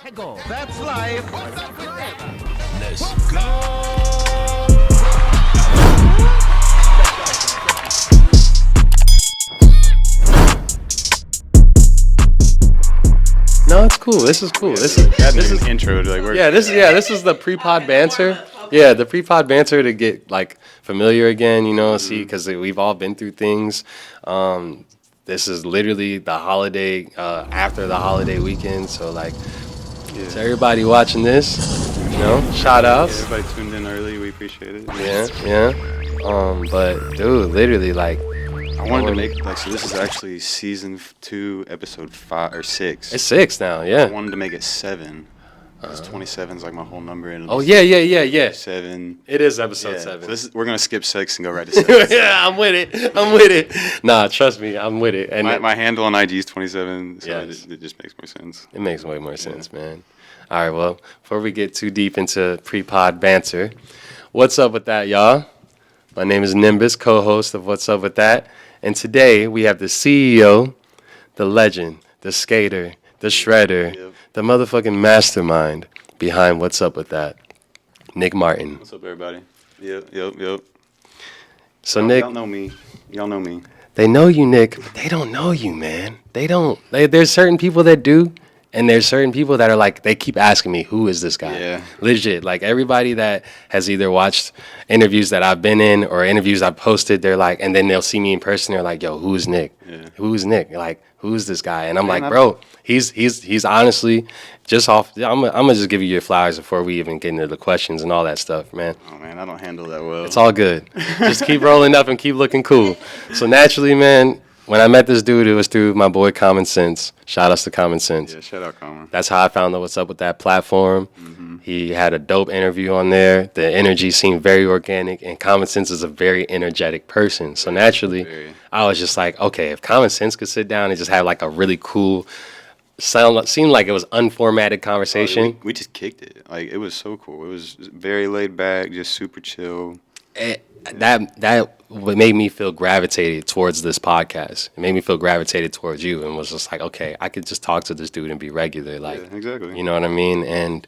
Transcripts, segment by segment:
That's life. Let's go. No, it's cool. This is cool. This is an intro to like this is the pre-pod banter. Yeah, the pre-pod banter to get like familiar again, you know, see, because we've all been through things. This is literally the holiday, after the holiday weekend. So like, to everybody watching this, you know, shout outs. Everybody tuned in early. We appreciate it. Yeah. But dude, literally like, I wanted to make like, so this is actually season 2, episode 5 or 6. It's 6 now. Yeah. I wanted to make it 7. Because 27 is like my whole number. And oh yeah. 7. It is episode 7. So we're gonna skip 6 and go right to 7. Yeah, I'm with it. Nah, trust me, I'm with it. And my handle on IG is 27, so Yes. it just makes more sense. It makes way more sense, man. All right, well, before we get too deep into pre-pod banter, what's up with that, y'all? My name is Nymbus, co-host of What's Up With That, and today we have the CEO, the legend, the skater, the shredder, the motherfucking mastermind behind What's Up With That, Nick Martin. What's up, everybody? Yep. So y'all, Nick, y'all know me. Y'all know me. they know you, Nick, but they don't know you, man. They don't. There's certain people that do, and there's certain people that are like, they keep asking me, who is this guy? Yeah. Legit. Like everybody that has either watched interviews that I've been in or interviews I've posted, they're like, and then they'll see me in person, they're like, yo, who's Nick? Yeah. Who's Nick? Like, who's this guy? And I'm Man, like, bro, he's honestly just off. I'm gonna just give you your flowers before we even get into the questions and all that stuff, man. Oh man, I don't handle that well. It's all good. Just keep rolling up and keep looking cool. So naturally, man, when I met this dude, it was through my boy Common Sense. Shout outs to Common Sense. Yeah, shout out Common. That's how I found out What's Up With That platform. Mm-hmm. He had a dope interview on there. The energy seemed very organic, and Common Sense is a very energetic person. So naturally, I was just like, okay, if Common Sense could sit down and just have like a really cool, seemed like it was unformatted conversation. We just kicked it. Like, it was so cool. It was very laid back, just super chill. That what made me feel gravitated towards this podcast. It made me feel gravitated towards you, and was just like, okay, I could just talk to this dude and be regular, like, Yeah, exactly. you know what I mean? And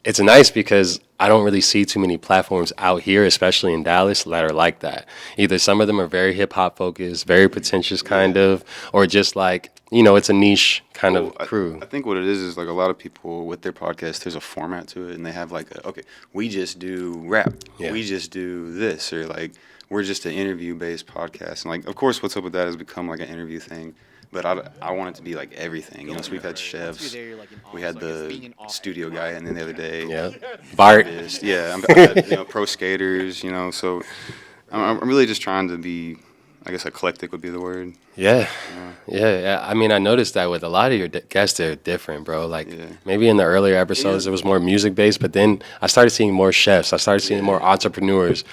it's nice because I don't really see too many platforms out here, especially in Dallas, that are like that. Either some of them are very hip hop focused, very pretentious kind of, or just like, you know, it's a niche kind of crew. I think what it is like a lot of people with their podcast, there's a format to it, and they have like, okay, we just do rap, we just do this, or like we're just an interview-based podcast. And like, of course, What's Up With That has become like an interview thing, but I want it to be like everything, you know. So we've had chefs, we had the studio guy, and then the other day, Bart. I'm had, you know, pro skaters, you know. So I'm really just trying to be, I guess, eclectic would be the word. Yeah. I mean, I noticed that with a lot of your guests, they're different, bro. Like, maybe in the earlier episodes, it was more music-based, but then I started seeing more chefs. I started seeing more entrepreneurs.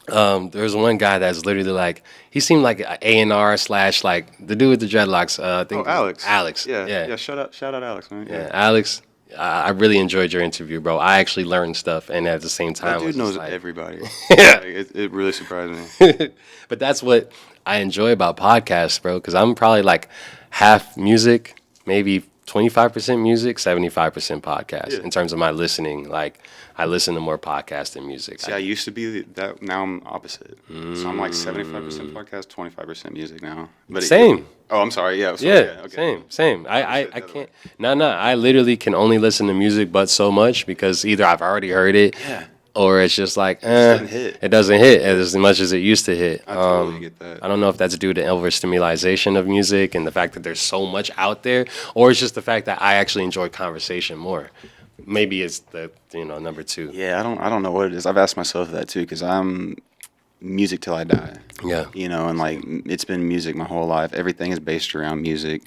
There was one guy that's literally like, he seemed like an A&R / like the dude with the dreadlocks. I think Alex. Alex. Yeah. Shout out Alex, man. Yeah, Alex. I really enjoyed your interview, bro. I actually learned stuff, and at the same time, That dude knows like, everybody. Yeah. Like, it really surprised me. But that's what I enjoy about podcasts, bro, because I'm probably like half music, maybe 25% music, 75% podcast in terms of my listening. Like, I listen to more podcasts than music. See, I used to be that. Now I'm opposite. So I'm like 75% podcast, 25% music now. But Same. I'm sorry. Yeah. Okay. Same. I can't. No. I literally can only listen to music but so much because either I've already heard it, or it's just like, it doesn't hit as much as it used to hit. I totally get that. I don't know if that's due to overstimulation of music and the fact that there's so much out there, or it's just the fact that I actually enjoy conversation more. Maybe it's the, number 2. Yeah, I don't know what it is. I've asked myself that too, because I'm music till I die. Yeah. You know, and like, it's been music my whole life. Everything is based around music.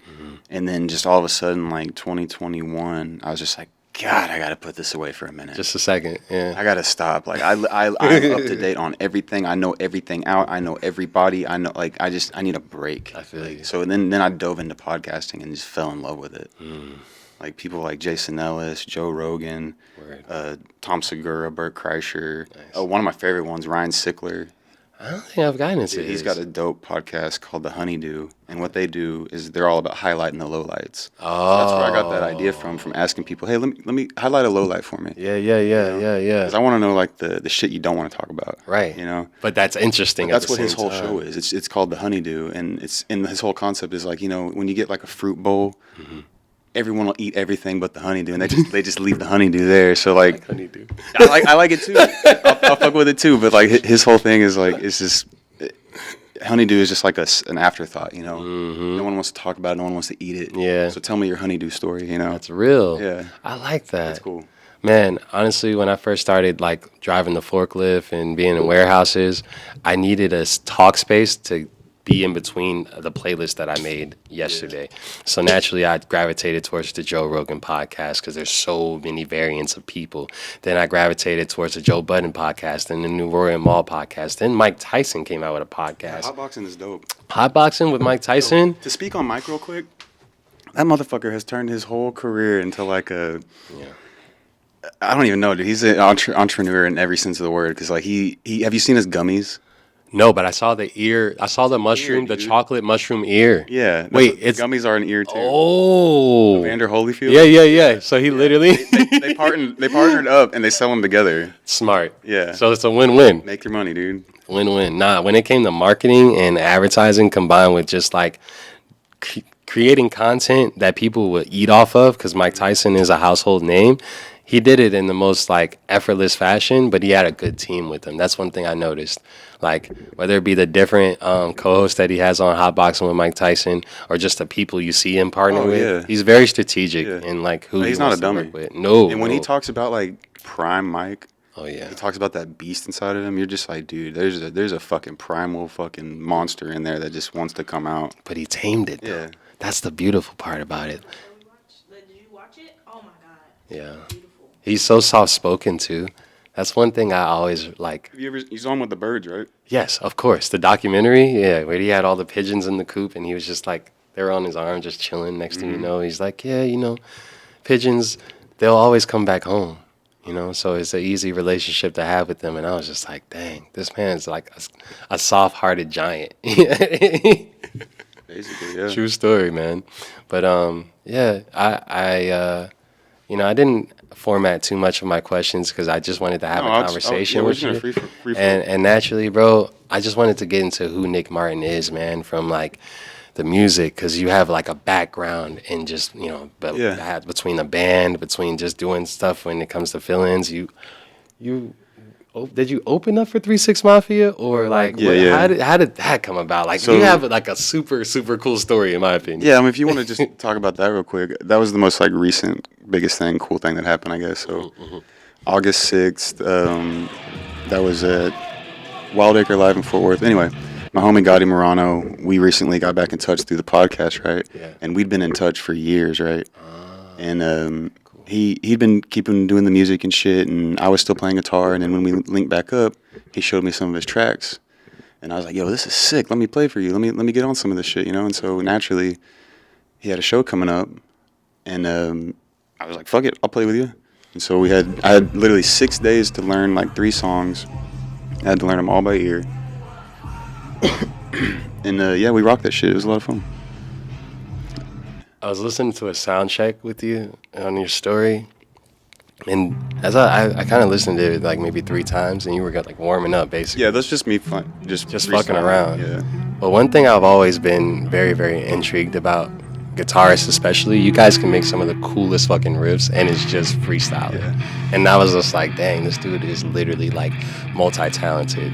And then just all of a sudden, like 2021, I was just like, God, I got to put this away for a minute. Just a second. Yeah. I got to stop. Like, I'm up to date on everything. I know everything out. I know everybody. I know, like, I need a break. I feel you. So then I dove into podcasting and just fell in love with it. Like people like Jason Ellis, Joe Rogan, Tom Segura, Bert Kreischer. Nice. One of my favorite ones, Ryan Sickler. I don't think I've gotten into Dude, he's this. got a dope podcast called The Honeydew, and what they do is they're all about highlighting the lowlights. Oh. So that's where I got that idea from asking people, hey, let me highlight a lowlight for me. Yeah. Because I want to know like the shit you don't want to talk about. Right. You know. But that's interesting. But that's what his whole show is. It's called The Honeydew, and his whole concept is like, you know, when you get like a fruit bowl. Mm-hmm. Everyone will eat everything but the honeydew, and they just leave the honeydew there. So like, honeydew. I like it too. I'll fuck with it too. But like his whole thing is like it's just honeydew is just like an afterthought. You know, no one wants to talk about it. No one wants to eat it. Yeah. So tell me your honeydew story. You know, That's real. Yeah. I like that. That's cool. Man, honestly, when I first started like driving the forklift and being in warehouses, I needed a talk space to be in between the playlist that I made yesterday. So naturally, I gravitated towards the Joe Rogan podcast because there's so many variants of people. Then I gravitated towards the Joe Budden podcast and the New Royal Mall podcast. Then Mike Tyson came out with a podcast. Yeah, hotboxing is dope. Hotboxing with Mike Tyson? To speak on Mike real quick, that motherfucker has turned his whole career into like a... Yeah. I don't even know, dude. He's an entrepreneur in every sense of the word. Because like he have you seen his gummies? No, but I saw the ear. I saw the mushroom, the chocolate mushroom ear. Yeah. Wait, it's gummies are an ear too. Oh. Vander Holyfield. Yeah. So he literally they partnered up and they sell them together. Smart. Yeah. So it's a win-win. Make your money, dude. Win-win. Nah, when it came to marketing and advertising combined with just like creating content that people would eat off of, because Mike Tyson is a household name. He did it in the most like effortless fashion, but he had a good team with him. That's one thing I noticed. Like whether it be the different co-hosts that he has on Hotboxing with Mike Tyson, or just the people you see him partner with, he's very strategic in like who he's he not wants a dummy. to work with. No, and when he talks about like prime Mike, he talks about that beast inside of him. You're just like, dude, there's a fucking primal fucking monster in there that just wants to come out. But he tamed it. Though. Yeah, that's the beautiful part about it. Did you watch it? Oh my god. Yeah. Beautiful. He's so soft-spoken, too. That's one thing I always like. He's on with the birds, right? Yes, of course. The documentary, where he had all the pigeons in the coop, and he was just like, they were on his arm just chilling. Next thing you know, he's like, pigeons, they'll always come back home, So it's an easy relationship to have with them. And I was just like, dang, this man's like a soft-hearted giant. Basically, yeah. True story, man. But, I didn't format too much of my questions because I just wanted to have a conversation with you. Free and naturally, bro, I just wanted to get into who Nick Martin is, man, from like the music, because you have like a background in just, between a band, between just doing stuff when it comes to fill-ins. Did you open up for 3 6 Mafia or like how did that come about? Like you have like a super super cool story in my opinion. Yeah, I mean if you want to just talk about that real quick, that was the most like recent biggest thing, cool thing that happened, I guess. So August 6th, that was at Wild Acre Live in Fort Worth. Anyway, my homie Gotti Mirano, we recently got back in touch through the podcast, right? Yeah. And we'd been in touch for years, right? And he'd been keeping doing the music and shit, and I was still playing guitar. And then when we linked back up, he showed me some of his tracks, and I was like, "Yo, this is sick. Let me play for you. Let me get on some of this shit, And so naturally, he had a show coming up, and I was like, "Fuck it, I'll play with you." And so I had literally 6 days to learn like 3 songs. I had to learn them all by ear, and we rocked that shit. It was a lot of fun. I was listening to a sound check with you on your story, and as I kind of listened to it like maybe 3 times, and you were like warming up basically. Yeah, that's just me fun, just fucking around. Yeah. But one thing I've always been very very intrigued about guitarists, especially, you guys can make some of the coolest fucking riffs, and it's just freestyle. Yeah. And I was just like, dang, this dude is literally like multi-talented.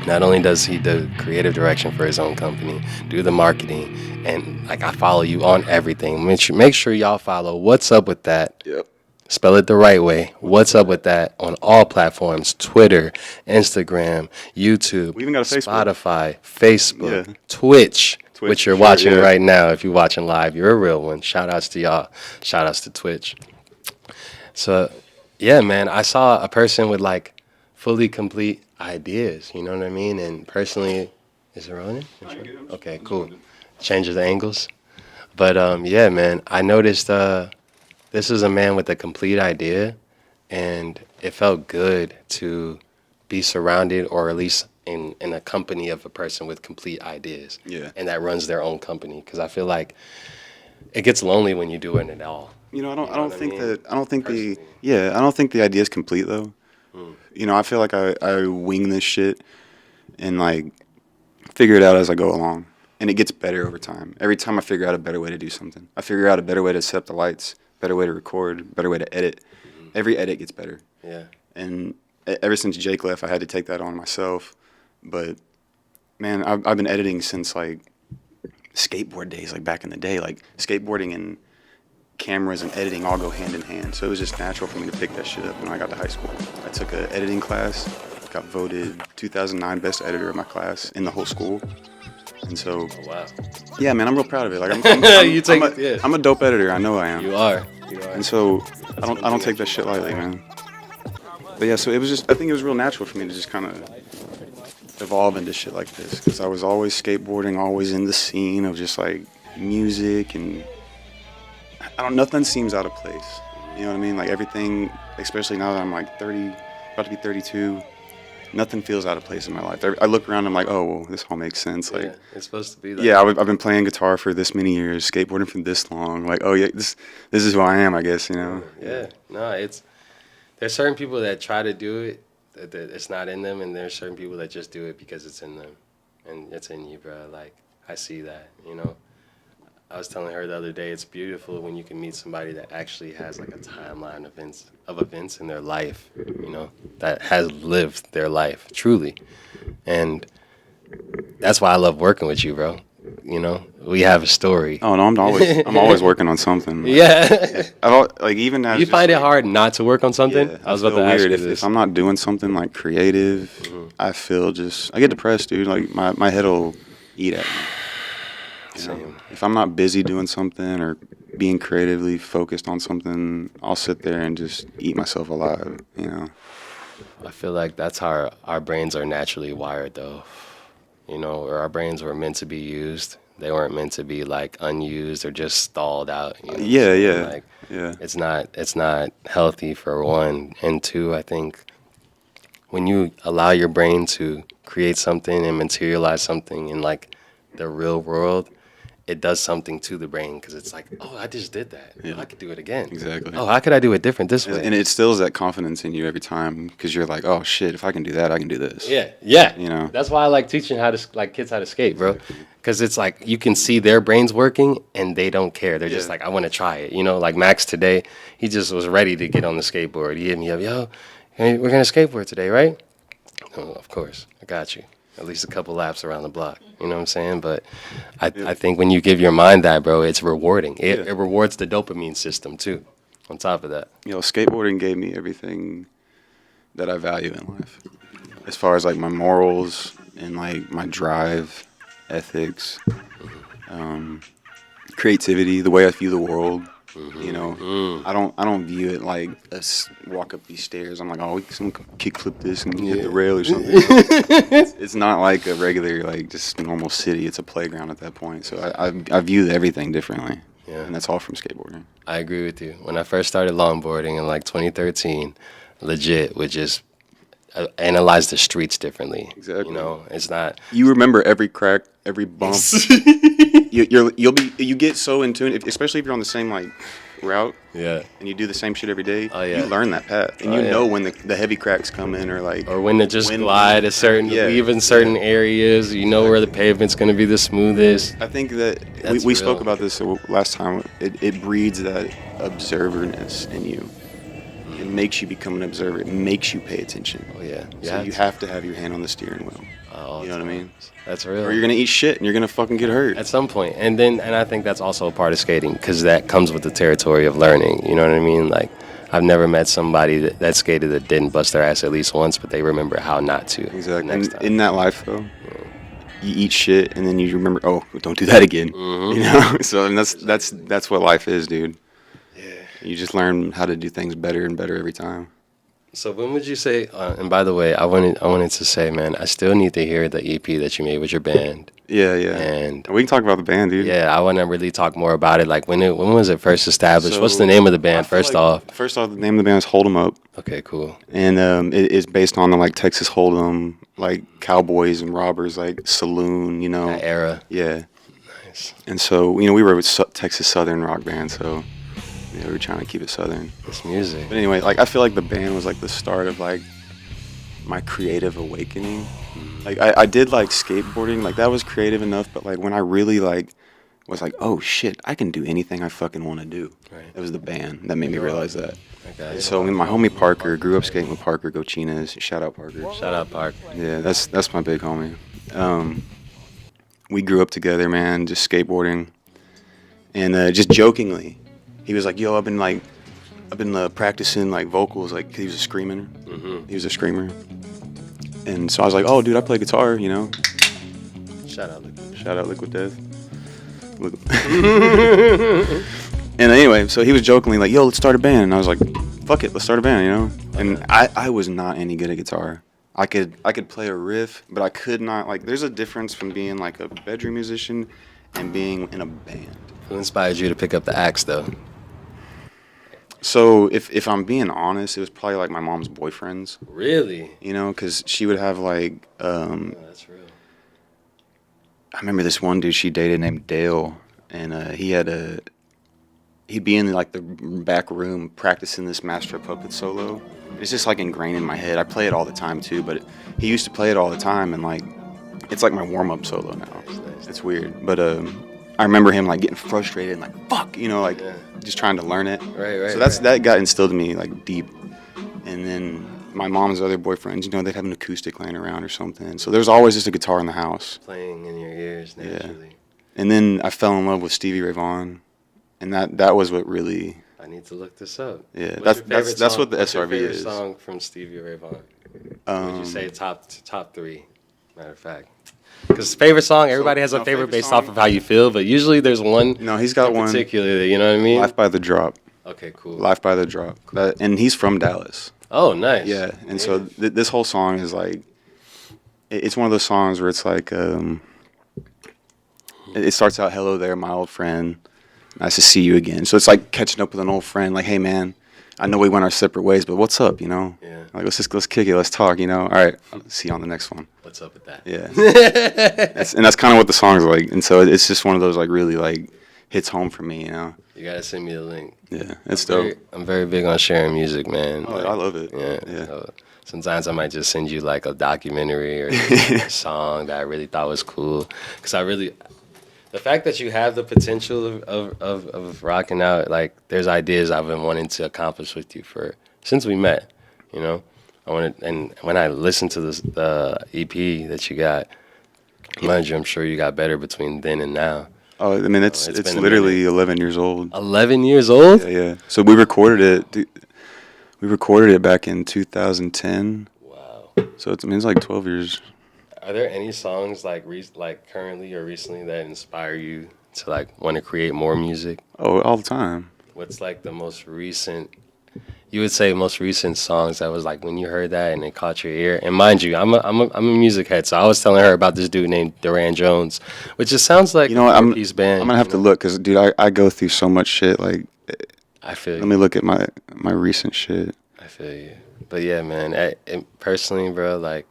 Not only does he do creative direction for his own company, do the marketing, and like I follow you on everything. Make sure y'all follow What's Up With That. Yep. Spell it the right way. What's Up With That on all platforms: Twitter, Instagram, YouTube, We even got a Facebook. Spotify, Facebook, Yeah. Twitch, which you're sure, watching yeah. right now. If you're watching live, you're a real one. Shout outs to y'all. Shout outs to Twitch. So, yeah, man, I saw a person with like fully complete ideas, you know what I mean? And personally, is it rolling? Okay, cool. Changes the angles. But yeah, man, I noticed this is a man with a complete idea, and it felt good to be surrounded or at least in a company of a person with complete ideas. Yeah. And that runs their own company. Because I feel like it gets lonely when you're doing it all. You know, I don't what I think mean? that I don't think Personally. I don't think the idea is complete though. You know, I feel like I wing this shit and like figure it out as I go along, and it gets better over time. Every time I figure out a better way to do something, I figure out a better way to set up the lights, better way to record, better way to edit. Every edit gets better. Yeah. And ever since Jake left, I had to take that on myself. But man, I've been editing since like skateboard days, like back in the day. Like skateboarding and cameras and editing all go hand in hand. So it was just natural for me to pick that shit up when I got to high school. I took an editing class, got voted 2009 best editor of my class in the whole school. And so, Oh, wow. yeah, man, I'm real proud of it. Like I'm a dope editor. I know I am. You are. And so I don't take that shit lightly, man. But yeah, so it was just, I think it was real natural for me to just kind of evolve into shit like this, because I was always skateboarding, always in the scene of just like music, and nothing seems out of place. You know what I mean? Like everything, especially now that I'm like 30, about to be 32, nothing feels out of place in my life. I look around and I'm like, oh, well, this all makes sense. Like, Yeah, it's supposed to be that. yeah, I've been playing guitar for this many years, skateboarding for this long. Like, oh yeah, this is who I am, I guess, you know? Yeah. No, there's certain people that try to do it, that it's not in them, and there's certain people that just do it because it's in them. And it's in you, bro. Like, I see that, you know? I was telling her the other day, it's beautiful when you can meet somebody that actually has like a timeline of events in their life, you know, that has lived their life, truly. And that's why I love working with you, bro. You know, we have a story. Oh no, I'm always working on something. Like, Yeah. like even as You just, find it like, hard not to work on something? Yeah, I was about to feel ask weird you if this. I'm not doing something like creative. I get depressed, dude. Like my head'll eat at me. You know? Same. If I'm not busy doing something or being creatively focused on something, I'll sit there and just eat myself alive. You know. I feel like that's how our brains are naturally wired, though. You know, or our brains were meant to be used. They weren't meant to be like unused or just stalled out. You know? Yeah. Like, Yeah. it's not healthy for one, and two, I think when you allow your brain to create something and materialize something in like the real world, it does something to the brain, because it's like, oh, I just did that. Yeah. I could do it again. Exactly. Oh, how could I do it different this way? And it instills that confidence in you every time, because you're like, oh shit, if I can do that, I can do this. Yeah. You know. That's why I like teaching kids how to skate, bro. Because it's like you can see their brains working and they don't care. They're just like, I want to try it. You know, like Max today, he just was ready to get on the skateboard. He hit me up, yo, hey, we're going to skateboard today, right? Oh, of course. I got you. At least a couple laps around the block. You know what I'm saying? But I think when you give your mind that, bro, it's rewarding. It rewards the dopamine system, too, on top of that. You know, skateboarding gave me everything that I value in life, as far as like my morals and like my drive, ethics, creativity, the way I view the world. You know, I don't view it like walk up these stairs. I'm like, oh, someone can kickflip this and hit the rail or something. It's not like a regular, like just normal city. It's a playground at that point. So I view everything differently. Yeah. And that's all from skateboarding. I agree with you. When I first started longboarding in like 2013, legit would just analyze the streets differently. Exactly. You know, it's not. You remember every crack, every bump. You get so in tune, especially if you're on the same like route. Yeah. And you do the same shit every day. Oh, yeah. You learn that path, and you know when the heavy cracks come in, or like, Or when to just glide a certain, leave in certain areas. You know where the pavement's gonna be the smoothest. I think that That's we real. spoke about this last time. It breeds that observerness in you. It makes you become an observer. It makes you pay attention. Oh yeah. So you have to have your hand on the steering wheel. Oh, You know what I mean? That's real. Or you're gonna eat shit and you're gonna fucking get hurt. At some point. And I think that's also a part of skating, because that comes with the territory of learning. You know what I mean? Like, I've never met somebody that skated that didn't bust their ass at least once, but they remember how not to. Exactly. Next And time. in that life, though, you eat shit and then you remember, oh, don't do that again. You know. So and that's what life is, dude. Yeah. You just learn how to do things better and better every time. So when would you say? And by the way, I wanted to say, man, I still need to hear the EP that you made with your band. Yeah. And we can talk about the band, dude. yeah, I want to really talk more about it. Like when was it first established? So, What's the name of the I band? feel First like- off. First off, the name of the band is Hold 'Em Up. Okay, cool. And it is based on the like Texas Hold'em, like cowboys and robbers, like saloon, you know. That era. Yeah. Nice. And so, you know, we were a Texas Southern rock band, so yeah, we were trying to keep it Southern. This music. But anyway, like I feel like the band was like the start of like my creative awakening. Like I did like skateboarding, like that was creative enough, but like when I really like was like, oh shit, I can do anything I fucking want to do. Right. It was the band that made me realize that. Okay. And so my homie Parker grew up skating with Parker Gochinas. Shout out Parker. Shout out, Park. Yeah, that's my big homie. We grew up together, man, just skateboarding, and just jokingly, he was like, "Yo, I've been practicing like vocals, like 'cause he was a screamer. Mm-hmm. He was a screamer, and so I was like, "Oh, dude, I play guitar, you know." Shout out, Luke. Shout out Liquid Death. And anyway, so he was jokingly like, "Yo, let's start a band," and I was like, "Fuck it, let's start a band," you know. And I was not any good at guitar. I could play a riff, but I could not, like, there's a difference from being like a bedroom musician and being in a band. Who inspired you to pick up the axe, though? So if I'm being honest, it was probably like my mom's boyfriends, Really? you know, because she would have like, Oh, that's real. I remember this one dude she dated named Dale, and he'd be in like the back room practicing this Master of Puppets solo. It's just like ingrained in my head. I play it all the time too, but he used to play it all the time, and like it's like my warm-up solo now. It's weird, but I remember him like getting frustrated and like fuck, you know, like just trying to learn it. Right. So that got instilled in me like deep, and then my mom's other boyfriends, you know, they'd have an acoustic laying around or something. So there's always just a guitar in the house. Playing in your ears naturally. And then I fell in love with Stevie Ray Vaughan, and that was what really. I need to look this up. Yeah, What's your that's favorite song? what the What's your SRV favorite is. song from Stevie Ray Vaughan? Would you say top three? Matter of fact, because favorite song, everybody has a favorite favorite based song- off of how you feel, but usually there's one. No, he's got in one. particularly. You know what I mean? Life by the Drop. Okay, cool. Life by the Drop. And he's from Dallas. Oh, nice. Yeah, and so this whole song is like, it's one of those songs where it's like, it starts out, "Hello there, my old friend. Nice to see you again." So it's like catching up with an old friend, like, "Hey man, I know we went our separate ways, but what's up, you know? Yeah. Like let's kick it, let's talk, you know? All right, I'll see you on the next one." What's up with that? Yeah. That's kind of what the song's like, and so it's just one of those like really like hits home for me, you know? You gotta send me the link. Yeah, it's Very- dope. I'm very big on sharing music, man. Oh, Like, I love it. Yeah. Yeah. So sometimes I might just send you like a documentary or a song that I really thought was cool. Because the fact that you have the potential of rocking out, like there's ideas I've been wanting to accomplish with you since we met, you know? And when I listened to the EP that you got, mind you, I'm sure you got better between then and now. Oh, I mean, it's it's been a literally 11 years old. 11 years old? Yeah. So we recorded it. We recorded it back in 2010. Wow. So it's like 12 years. Are there any songs like currently or recently that inspire you to like want to create more music? Oh, all the time. What's like the most recent? You would say most recent songs that was like when you heard that and it caught your ear. And mind you, I'm a music head, so I was telling her about this dude named Duran Jones, which just sounds like You know what? a piece band. I'm gonna have to look because, dude, I go through so much shit. Like, I feel let you. me look at my recent shit. I feel you. But yeah, man. Personally, bro, like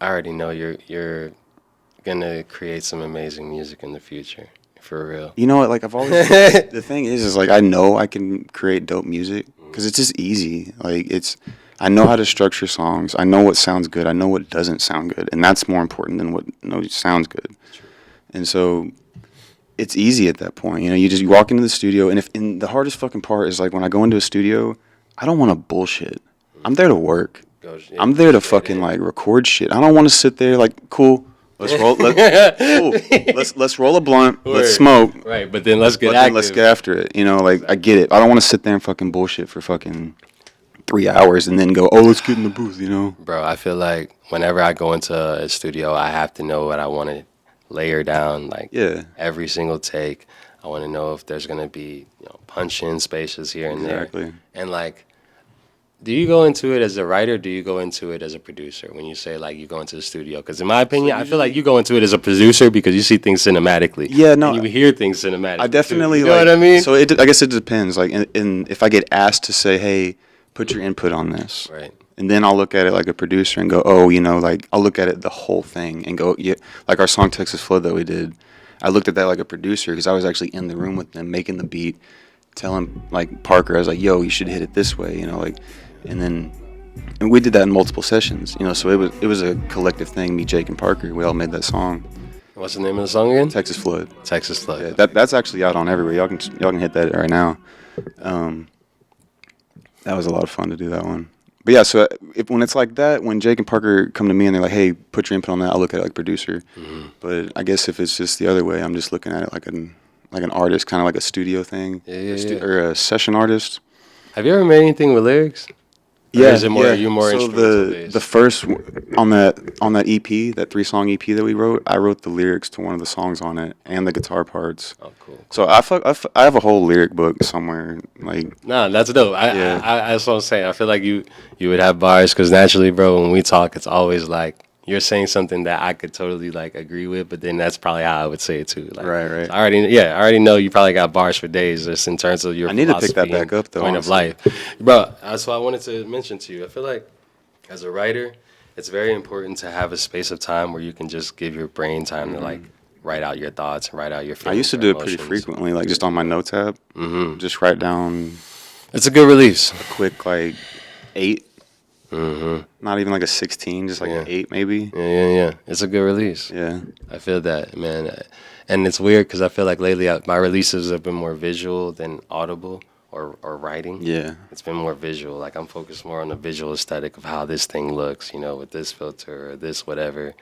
I already know you're gonna create some amazing music in the future. For real. You know what? Like, I've always the thing is like I know I can create dope music because it's just easy. Like I know how to structure songs. I know what sounds good. I know what doesn't sound good, and that's more important than what sounds good. And so it's easy at that point. You know, you walk into the studio, and the hardest fucking part is like when I go into a studio, I don't want to bullshit. I'm there to work. I'm there to fucking like record shit. I don't want to sit there like, cool. Let's roll. Let's roll a blunt. Let's smoke. Right, but then let's get But active. then let's get after it. You know, like I get it. I don't want to sit there and fucking bullshit for fucking 3 hours and then go, oh, let's get in the booth. You know, Bro, I feel like whenever I go into a studio, I have to know what I want to layer down. Like every single take, I want to know if there's gonna be punch-in spaces here and there. Exactly. And like Do you go into it as a writer? Or do you go into it as a producer when you say like you go into the studio? Because in my opinion, I feel like you go into it as a producer because you see things cinematically. Yeah, no, and you hear things cinematically. I definitely too. You know what I mean? So I guess it depends. Like, in if I get asked to say, hey, put your input on this, Right. and then I'll look at it like a producer and go, oh, like I'll look at it the whole thing and go, yeah, like our song Texas Flood that we did. I looked at that like a producer because I was actually in the room with them making the beat, telling like Parker, I was like, yo, you should hit it this way, like, and we did that in multiple sessions, so it was a collective thing. Me, Jake, and Parker, we all made that song. What's the name of the song again? Texas Flood. Texas Flood. Yeah, that's actually out on everywhere. Y'all can hit that right now. That was a lot of fun to do that one. But yeah, so when it's like that, when Jake and Parker come to me and they're like, hey, put your input on that, I'll look at it like producer. Mm-hmm. But I guess if it's just the other way, I'm just looking at it like an artist, kind of like a studio thing. Or a session artist. Have you ever made anything with lyrics? Yeah, or is it more, yeah. Are you more so instrumental based? the first on that EP, that 3-song EP that we wrote, I wrote the lyrics to one of the songs on it and the guitar parts. Oh, cool. So I have a whole lyric book somewhere. Like, nah, that's dope. I that's what I'm saying. I feel like you would have bars because naturally, bro, when we talk, it's always like you're saying something that I could totally like agree with, but then that's probably how I would say it too. Like, right. So I already know you probably got bars for days just in terms of your. I need to pick that back up though. Point of life, bro. That's what I wanted to mention to you. I feel like as a writer, it's very important to have a space of time where you can just give your brain time to like write out your thoughts and write out your feelings. I used to do it pretty frequently, like just on my notes app. Mm-hmm. Just write down. It's a good release. A quick like 8. Mm-hmm. Not even like a 16, just like an 8 maybe. Yeah. It's a good release. Yeah. I feel that, man. And it's weird because I feel like lately my releases have been more visual than audible or writing. Yeah. It's been more visual. Like I'm focused more on the visual aesthetic of how this thing looks, with this filter or this whatever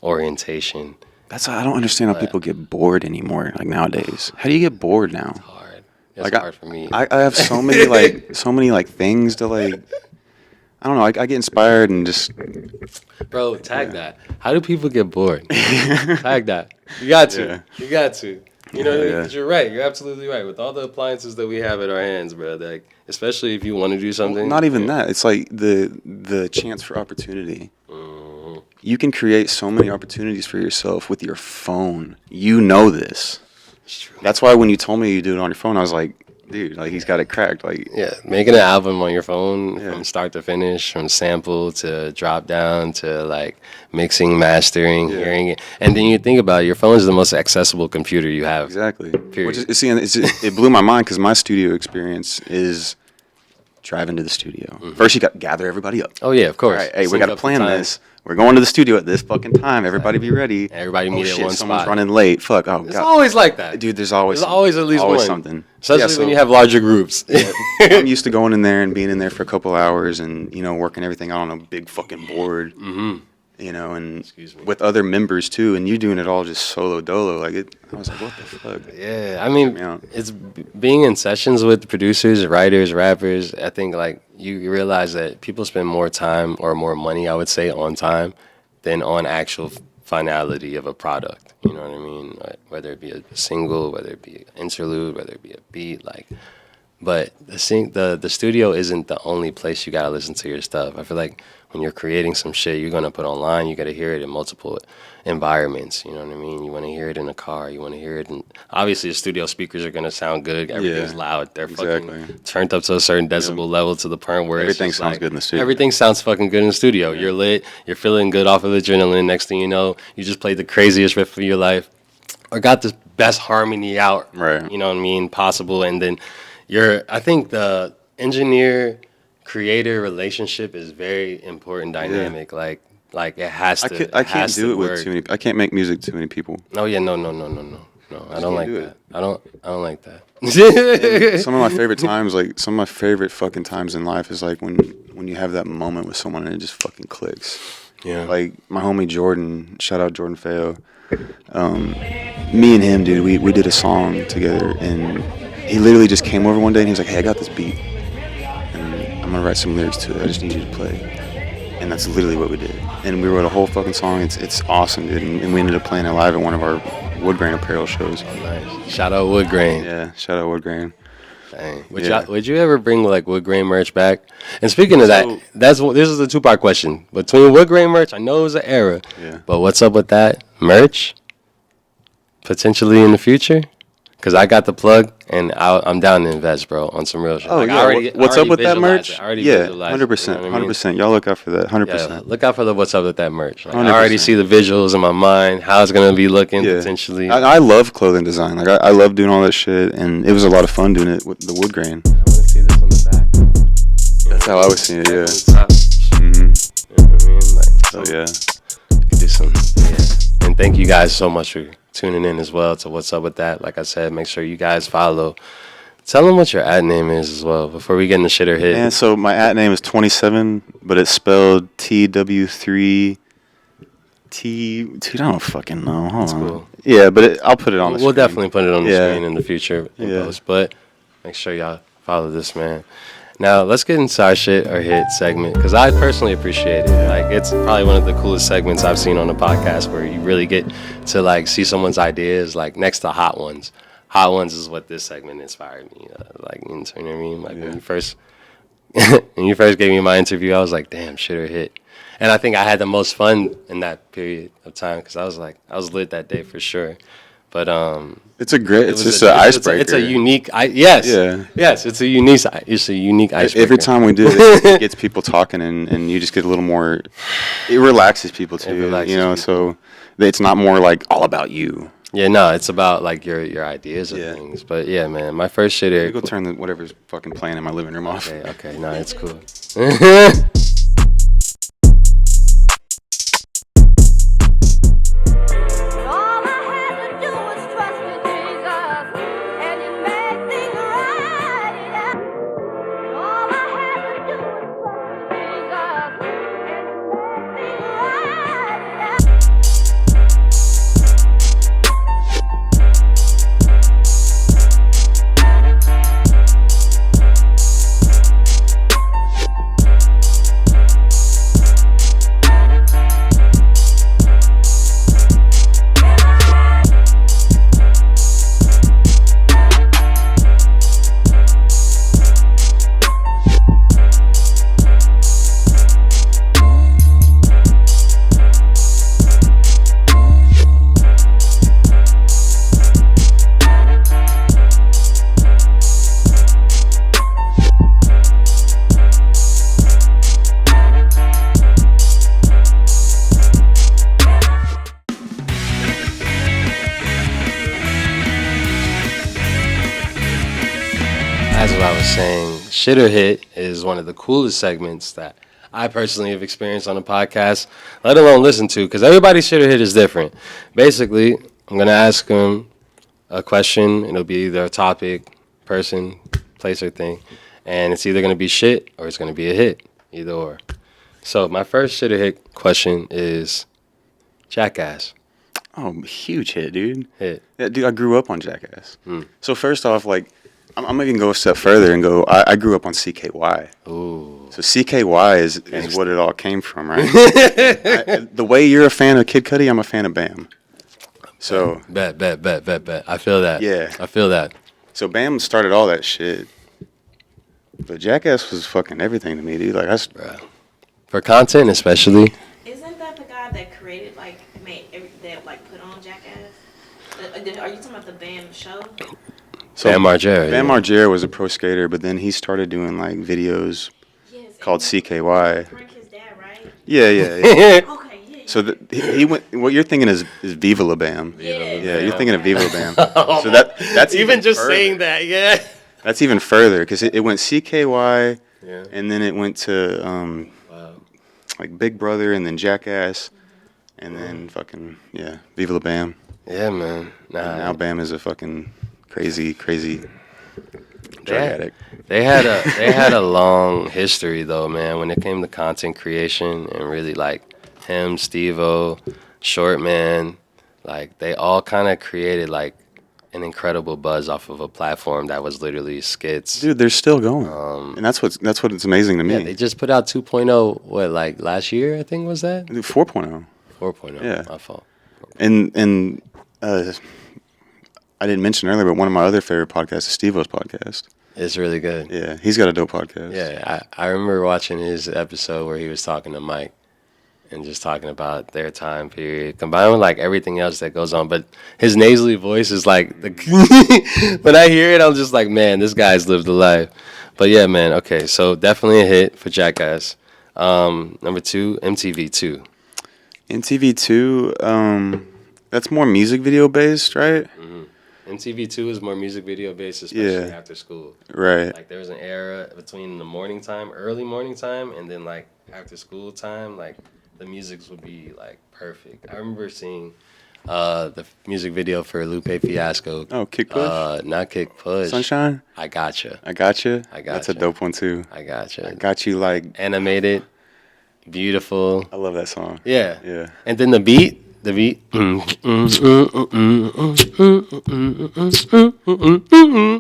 orientation. That's why I don't understand how people get bored anymore, like nowadays. How do you get bored now? It's hard. It's hard for me. I have so many things to like. I don't know. I get inspired and just. Bro, tag that. How do people get bored? Tag that. You got to. Yeah. You got to. You know what I mean? 'Cause you're right. You're absolutely right. With all the appliances that we have at our hands, bro. Like, especially if you want to do something. Well, not even that. It's like the chance for opportunity. Mm-hmm. You can create so many opportunities for yourself with your phone. You know this. It's true. That's why when you told me you do it on your phone, I was like, dude, like he's got it cracked. Like, yeah, making an album on your phone from start to finish, from sample to drop down to like mixing, mastering, hearing it, and then you think about it, your phone is the most accessible computer you have. Exactly. Period. Which is, it blew my mind because my studio experience is driving to the studio. Mm-hmm. First, you got to gather everybody up. Oh yeah, of course. All right, hey, we got to plan this. We're going to the studio at this fucking time. Everybody be ready. Everybody meet at one someone's spot. running late. Fuck. Oh, it's God. always like that. Dude, there's always at least one. Something. Especially when you have larger groups. I'm used to going in there and being in there for a couple hours and, working everything out on a big fucking board. Mm-hmm. And with other members too, and you doing it all just solo dolo. Like I was like, what the fuck? Yeah, I mean, it's being in sessions with producers, writers, rappers. I think like you realize that people spend more time or more money, I would say, on time than on actual finality of a product. You know what I mean? Like, whether it be a single, whether it be an interlude, whether it be a beat, like. But the studio isn't the only place you gotta listen to your stuff. I feel like when you're creating some shit you're gonna put online, you gotta hear it in multiple environments. You know what I mean? You want to hear it in a car. You want to hear it in. Obviously, the studio speakers are gonna sound good. Everything's loud. They're fucking turned up to a certain decibel level to the point where everything sounds good in the studio. Everything sounds fucking good in the studio. You're lit. You're feeling good off of adrenaline. Next thing you know, you just played the craziest riff of your life, or got the best harmony out. Right. You know what I mean? Possible, and then. I think the engineer-creator relationship is very important dynamic. Yeah. Like it has to. I can't do it with too many. I can't make music to too many people. Oh yeah, no. I don't like that. I don't like that. Some of my favorite times, like some of my favorite fucking times in life, is like when you have that moment with someone and it just fucking clicks. Yeah. Like my homie Jordan, shout out Jordan Fayo. Me and him, dude, we did a song together and. He literally just came over one day and he was like, hey, I got this beat and I'm gonna write some lyrics to it. I just need you to play it. And that's literally what we did. And we wrote a whole fucking song. It's awesome, dude. And we ended up playing it live at one of our Woodgrain Apparel shows. Oh, nice. Shout out Woodgrain. Yeah, shout out Woodgrain. Dang. Yeah. Would you ever bring like Woodgrain merch back? And speaking of So- this is a 2-part question. Between Woodgrain merch, I know it was an era, Yeah. but what's up with that merch? Potentially in the future? Because I got the plug, and I'm down to invest, bro, on some real shit. Oh, Like, yeah. What's up with that merch? I already Yeah, visualize it, 100%. you know what I mean? 100%. Y'all look out for that. 100%. Yeah, look out for the what's up with that merch. Like, I 100%. already see the visuals in my mind, how it's going to be looking potentially. I love clothing design. Like I love doing all that shit, and it was a lot of fun doing it with the wood grain. I want to see this on the back. That's how I was seeing it. Yeah. You know what I mean? Like, So yeah. could do some. Yeah. And thank you guys so much for tuning in as well to What's Up With That. Like I said, make sure you guys follow. Tell them what your ad name is as well before we get in the shit or hit. And so my ad name is 27, but it's spelled TW3. Dude, I don't fucking know. Hold on. Cool. Yeah, but I'll put it on the We'll screen. definitely put it on the Yeah. screen in the future in Yeah. post, but make sure y'all follow this man. Now let's get into our shit or hit segment because I personally appreciate it. Like it's probably one of the coolest segments I've seen on the podcast where you really get to like see someone's ideas like next to Hot Ones. Hot Ones is what this segment inspired me. Like you know what I mean? Like when you first gave me my interview, I was like, damn, shit or hit. And I think I had the most fun in that period of time because I was lit that day for sure. But It's a great. It's just an it's icebreaker. It's a unique. Yes. Yeah. Yes. It's a unique icebreaker. Every time we do this, it gets people talking, and you just get a little more. It relaxes people too. relaxes You know, people. so it's not more like all about you. Yeah. No. It's about like your ideas of Yeah. things. But yeah, man. My first shit here. Go turn the whatever's fucking playing in my living room off. Okay. No, it's cool. All I had to do was trust in Jesus, and He made things right. All I had to do was trust in Jesus, and He made things right. As what I was saying, shit or hit is one of the coolest segments that I personally have experienced on the podcast, let alone listen to, because everybody's shit or hit is different. Basically, I'm going to ask them a question. It'll be either a topic, person, place, or thing. And it's either going to be shit or it's going to be a hit, either or. So my first shit or hit question is Jackass. Oh, huge hit, dude. Hit. Yeah, dude, I grew up on Jackass. So first off, like, I'm even go a step further and go. I grew up on CKY. Ooh. So CKY is what it all came from, right? The way you're a fan of Kid Cudi, I'm a fan of Bam. So Bet. I feel that. Yeah. I feel that. so Bam started all that shit. But Jackass was fucking everything to me, dude. Like For content, especially. Isn't that the guy that created, like, that, like, put on Jackass? Are you talking about the Bam show? so Bam Margera. Bam yeah. Margera was a pro skater, but then he started doing like videos Yes. called CKY. Prank his dad, right? Yeah. Okay, yeah. So he went. What you're thinking is Viva La Bam. Yeah. Yeah, you're thinking of Viva La Bam. So that's Even just further. saying that, yeah. That's even further because it went CKY, Yeah. and then it went to like Big Brother, and then Jackass, and then fucking Viva La Bam. Yeah, man. And now Bam is a fucking crazy drug Yeah. addict. They had a long history though, man, when it came to content creation and really like him, Steve-O, Shortman, like they all kind of created like an incredible buzz off of a platform that was literally skits. Dude, they're still going, and that's what's amazing to me. Yeah, they just put out 2.0 what like last year, I think was that? Dude, 4.0. 4.0. Yeah. My fault. And I didn't mention earlier, but one of my other favorite podcasts is Steve-O's podcast. It's really good. Yeah, he's got a dope podcast. Yeah, I remember watching his episode where he was talking to Mike and just talking about their time period, combined with like everything else that goes on. But his nasally voice is like, when I hear it, I'm just like, man, this guy's lived a life. But yeah, man, okay, so definitely a hit for Jackass. Number 2, MTV2. MTV2, that's more music video based, right? MTV2 is more music video based, especially Yeah. after school. Right. Like there was an era between the morning time, early morning time, and then like after school time, like the musics would be like perfect. I remember seeing the music video for Lupe Fiasco. Oh, Kick Push? Not Kick Push. Sunshine? I Gotcha. I Gotcha? I That's a Gotcha. dope one, too. I Gotcha. I Got You, like, Animated, beautiful. I love that song. Yeah. Yeah. And then the beat. That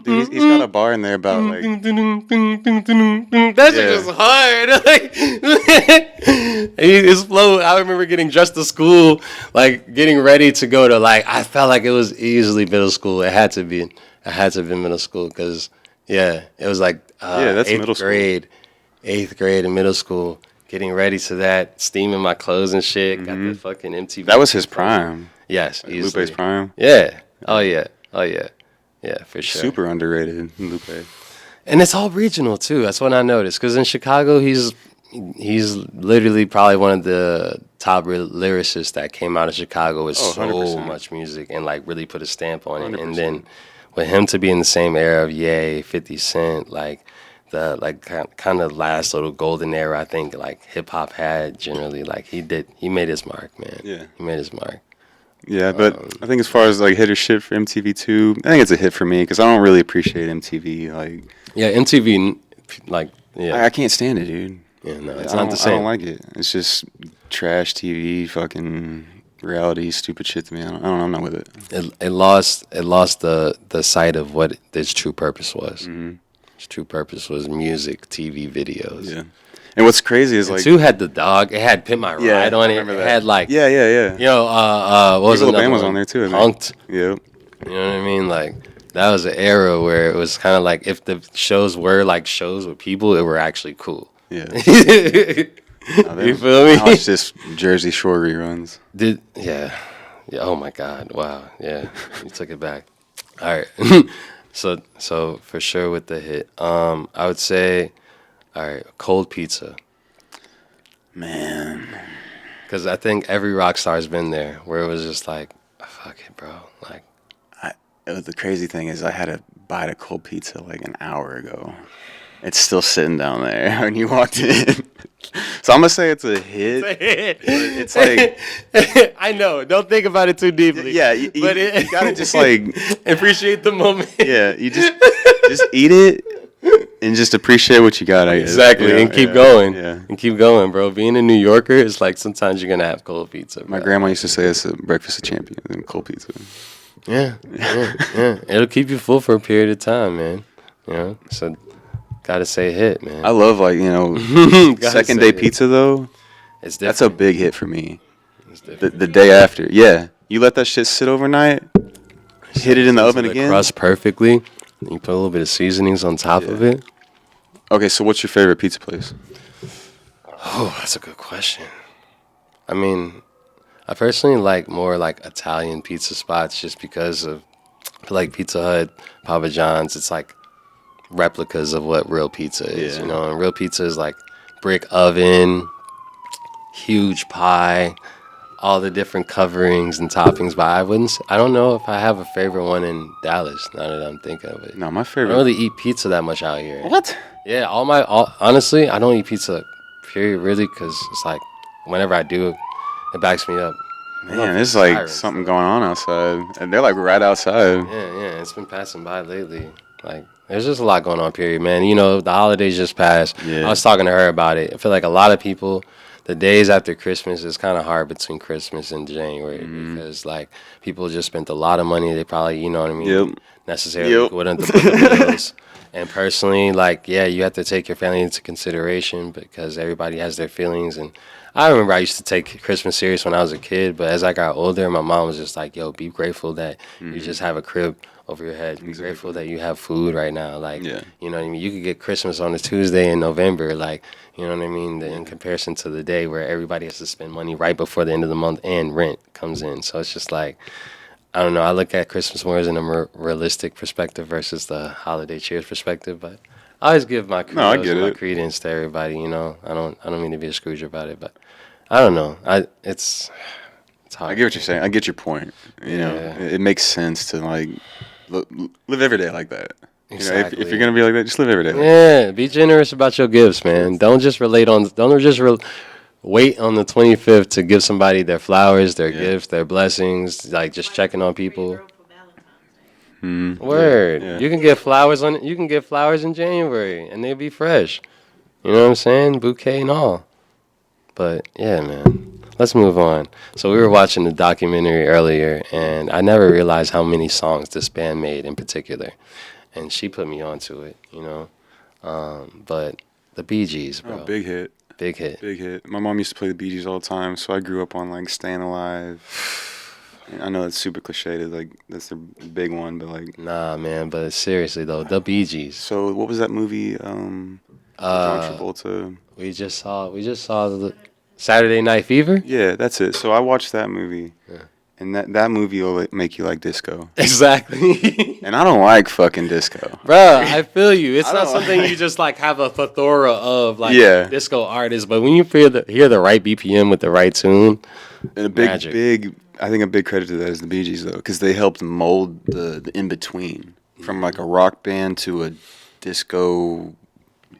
Dude, he's got a bar in there about, like, shit is hard. His flow. I remember getting dressed to school, like getting ready to go to like. I felt like it was easily middle school. It had to be. It had to have been middle school because it was like that's middle school. 8th grade and middle school. Getting ready to that, steaming my clothes and shit. Got the fucking MTV. that was his prime. Yes, Like, easily. Lupe's prime. Yeah. Oh yeah. Yeah, for sure. Super underrated, Lupe. And it's all regional too. That's what I noticed. Because in Chicago, he's literally probably one of the top lyricists that came out of Chicago with so 100%. much music and like really put a stamp on it. And 100%. then with him to be in the same era of Ye, 50 Cent, like the like kind of last little golden era, I think like hip hop had generally. Like he made his mark, man. Yeah. He made his mark. Yeah, but I think as far as like hit or shit for MTV2, I think it's a hit for me because I don't really appreciate MTV. Like, Yeah, MTV, like yeah, I can't stand it, dude. yeah, no, it's I not don't- the same. I don't like it. It's just trash TV, fucking reality, stupid shit to me. I don't know. I'm not with it. It lost the sight of what its true purpose was. Its true purpose was music, TV, videos. Yeah. And what's crazy is And like, two had the dog. It had Pimp My Yeah, Ride on I it. remember It that. had like yeah. you know what was Lil another Bam was one? on there too, I think. Punked. Yep. You know what I mean? Like that was an era where it was kind of like if the shows were like shows with people, it were actually cool. Yeah. You feel me? Now it's just Jersey Shore reruns. Yeah. Oh my God! Wow. Yeah, you took it back. All right. So for sure with the hit, I would say, all right, cold pizza, Man. because I think every rock star's been there where it was just like, fuck it, bro. Like, The crazy thing is I had to bite a cold pizza like an hour ago. It's still sitting down there when you walked in. So I'm going to say it's a hit. It's like, I know. Don't think about it too deeply. yeah, you got to just like, appreciate the moment. yeah, you just eat it and just appreciate what you got, I guess. Exactly, You know? and keep Yeah, going. Yeah. And keep going, bro. Being a New Yorker is like sometimes you're gonna have cold pizza. Bro. My grandma used to say it's a breakfast of champions and cold pizza. Yeah. It'll keep you full for a period of time, man. You know, so gotta say hit, man. I love like, Gotta second say day it. pizza though. It's That's a different. big hit for me. It's different. The day after. Yeah. You let that shit sit overnight, hit it in the So oven again. crust perfectly. You put a little bit of seasonings on top of it. Okay, so what's your favorite pizza place? Oh, that's a good question. I mean, I personally like more like Italian pizza spots just because of I feel like Pizza Hut, Papa John's. It's like replicas of what real pizza is, Yeah. you know. And real pizza is like brick oven, huge pie, all the different coverings and toppings. But I don't know if I have a favorite one in Dallas. Now that I'm thinking of it, No, my I favorite. don't really eat pizza that much out here. What? Yeah, honestly, I don't eat pizza, period, really, because it's like whenever I do, it backs me up. Man, there's like Sirens, something going on outside, and they're like right outside. Yeah, it's been passing by lately. Like, there's just a lot going on, period, man. You know, the holidays just passed. Yeah. I was talking to her about it. I feel like a lot of people, the days after Christmas is kind of hard between Christmas and January because, like, people just spent a lot of money. They probably, you know what I mean? Yep. Necessarily Yep. wouldn't book the bills. And personally, like, yeah, you have to take your family into consideration because everybody has their feelings. And I remember I used to take Christmas serious when I was a kid, but as I got older, my mom was just like, yo, be grateful that you just have a crib over your head. Be Exactly. grateful that you have food right now. Like, Yeah. you know what I mean? You could get Christmas on a Tuesday in November. Like, you know what I mean? In comparison to the day where everybody has to spend money right before the end of the month and rent comes in. So it's just like, I don't know. I look at Christmas more as in a more realistic perspective versus the holiday cheers perspective. But I always give my No, I kudos get and my it. credence to everybody. You know, I don't mean to be a Scrooge about it, but I don't know. It's hard. I get what you're saying. I get your point. You know, Yeah. it makes sense to like live every day like that. You know, Exactly. if you're gonna be like that, just live every day. Like Yeah, be generous about your gifts, man. Don't just wait on the 25th to give somebody their flowers, their Yeah. gifts, their blessings, like just checking on people. Girl for Valentine's Day. that. Word. Yeah. You can get flowers in January and they'll be fresh. You know what I'm saying? Bouquet and all. But yeah, man. Let's move on. So we were watching the documentary earlier and I never realized how many songs this band made in particular. And she put me onto it, you know. But the BeeGees, bro. Oh, big hit. Big hit. Big hit. My mom used to play the BeeGees all the time, so I grew up on like "Staying Alive." And I know it's super cliche, like that's the big one, but like. Nah, man, but seriously though, the BeeGees. So what was that movie? John Travolta. We just saw the Saturday Night Fever. Yeah, that's it. So I watched that movie, Yeah. and that movie will make you like disco. Exactly. And I don't like fucking disco. Bro, I feel you. It's I not don't- something you just like have a plethora of like Yeah. disco artists, but when you hear the right BPM with the right tune, And Magic. I think a big credit to that is the Bee Gees though, because they helped mold the in between from like a rock band to a disco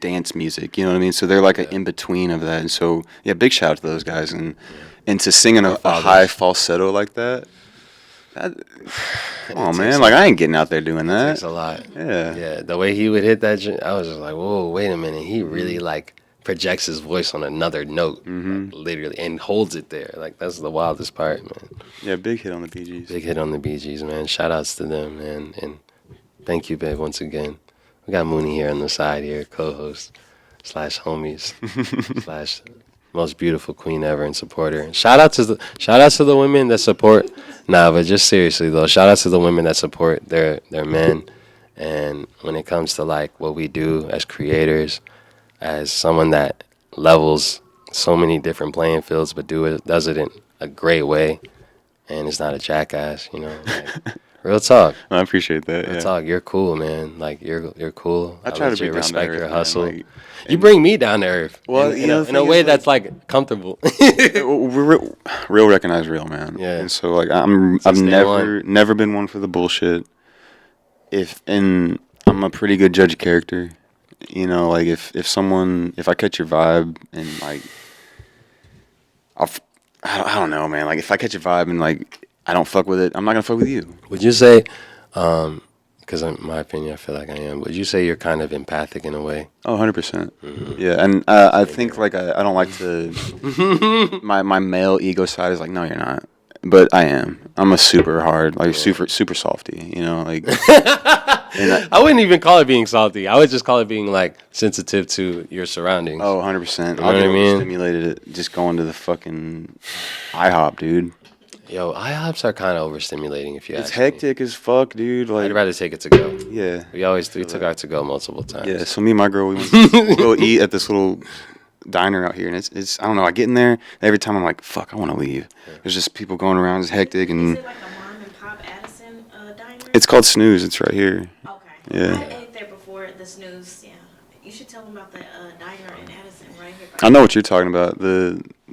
dance music. You know what I mean? So they're like an in between of that. And so yeah, big shout out to those guys and to sing in a high falsetto like that. Come on, man! Like I ain't getting out there doing that. takes a lot. Yeah. Yeah, the way he would hit that, I was just like, whoa, wait a minute. He really like projects his voice on another note, like, literally, and holds it there. Like that's the wildest part, man. Yeah, big hit on the Bee Gees. Big hit on the BeeGees, man. Shout outs to them, man. And thank you, babe, once again. We got Mooney here on the side here, co-host / homies / most beautiful queen ever and supporter. Shout out to the women that support. Nah, but just seriously though, shout out to the women that support their men. And when it comes to like what we do as creators, as someone that levels so many different playing fields, but does it in a great way, and it's not a jackass, you know. Like, real talk. I appreciate that. Real Yeah. talk. You're cool, man. Like you're cool. I try to be legit down to respect earth, your man, hustle. like, You bring me down to earth. Well, in, you in know, a, the in a thing way is, that's like comfortable. Real recognize real, man. Yeah. And so like I've Since day never been one for the bullshit. And I'm a pretty good judge of character. You know, like if I catch your vibe and like I don't know, man. Like if I catch your vibe and like I don't fuck with it, I'm not gonna fuck with you. Would you say, because in my opinion, I feel like I am. Would you say you're kind of empathic in a way? Oh, 100%. Yeah, and I think like I don't like to. my male ego side is like, no, you're not. But I am. I'm a super hard, like super softy. You know, like. And I wouldn't even call it being salty. I would just call it being like sensitive to your surroundings. Oh, 100%. You know I'll what get I mean? overstimulated just going to the fucking IHOP, dude. Yo, IHOPs are kind of overstimulating if you It's ask me. hectic as fuck, dude. Like, I'd rather take it to go. yeah. We took our to go multiple times. Yeah, so me and my girl, we go eat at this little diner out here, and it's I don't know, I get in there, and every time I'm like, fuck, I want to leave. There's just people going around, it's hectic, Is and it like a mom and pop Addison diner? it's called Snooze, it's right here. Okay. Yeah. I ate there before the snooze. Yeah. You should tell them about the diner in Addison right here. I know what you're talking about.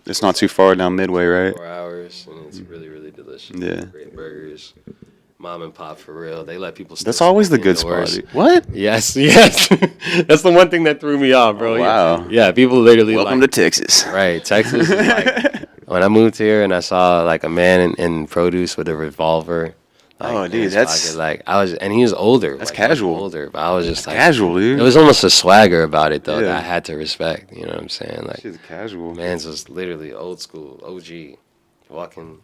It's not too far down Midway, right? 4 hours, and it's really, really delicious. Yeah. Great burgers. Mom and pop for real. They let people. That's always the good indoors. spot. Dude. What? Yes. That's the one thing that threw me off, bro. Oh, wow. Yeah, people literally Welcome like, to Texas. right. Texas is like when I moved here and I saw like a man in produce with a revolver. Like, Oh, in dude, his that's- pocket. Like and he was older. That's like, casual. much older, but I was just like Casual, dude. It was almost a swagger about it though Yeah. that I had to respect. You know what I'm saying? Like Shit's casual. man's was literally old school, OG, walking,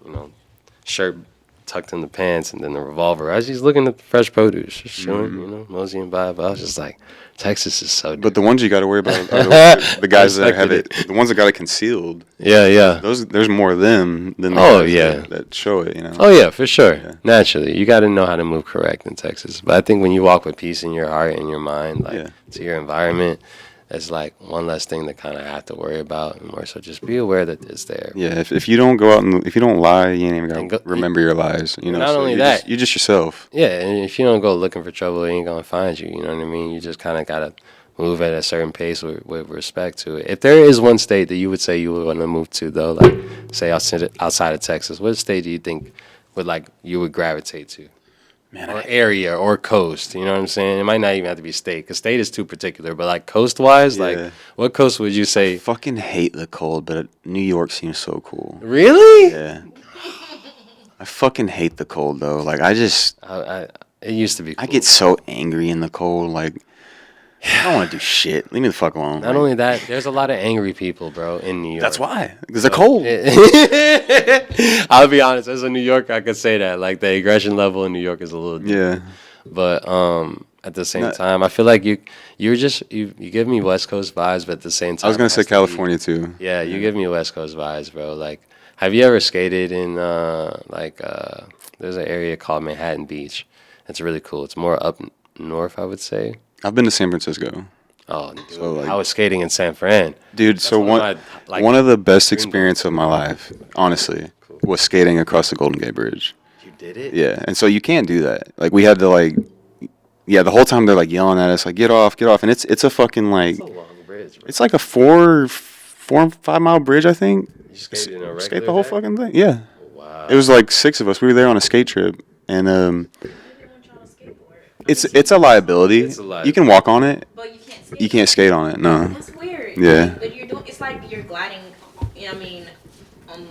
shirt tucked in the pants and then the revolver. I was just looking at the fresh produce, just chilling, you know, moseying by. But I was just like, Texas is so. But the ones you got to worry about are the guys that have it. The ones that got it concealed. Yeah. There's more of them than the guys that show it. You know. Oh yeah, for sure. Yeah. Naturally, you got to know how to move correct in Texas. But I think when you walk with peace in your heart and your mind, like to your environment. It's like one less thing to kind of have to worry about, and more so just be aware that it's there. Yeah, if you don't go out and if you don't lie, you ain't even gonna remember your lies. You know, not only that, you're just yourself. Yeah, and if you don't go looking for trouble, it ain't gonna find you. You know what I mean? You just kind of gotta move at a certain pace with respect to it. If there is one state that you would say you would want to move to, though, like say outside of Texas, what state do you think you would gravitate to? Man, or area or coast, you know what I'm saying? It might not even have to be state, because state is too particular. But like coast-wise, like what coast would you say? I fucking hate the cold, but New York seems so cool. Really? Yeah. I fucking hate the cold though. Like it used to be cool. I get so angry in the cold. Like I don't want to do shit. Leave me the fuck alone. Not only that, there's a lot of angry people, bro, in New York. That's why. Because they're cold. I'll be honest. As a New Yorker, I could say that. Like, the aggression level in New York is a little different. Yeah. But at the same time, I feel like you give me West Coast vibes, but at the same time... I was going to say California, too. Yeah, you give me West Coast vibes, bro. Like, have you ever skated in, there's an area called Manhattan Beach. It's really cool. It's more up north, I would say. I've been to San Francisco. Oh, dude, so I was skating in San Fran. Dude, that's so one of the best experiences of my life, honestly, was skating across the Golden Gate Bridge. You did it? Yeah, and so you can't do that. Like, we had to, the whole time they're, yelling at us, get off. And it's a fucking, It's a long bridge, bro. It's like a 5 mile bridge, I think. You skated in a regular skate the whole fucking thing, yeah. Wow. It was 6 of us. We were there on a skate trip, and, It's a liability. You can walk on it. But you can't skate. You can't skate on it. No. That's weird. Yeah. But it's like you're gliding. You know what I mean, on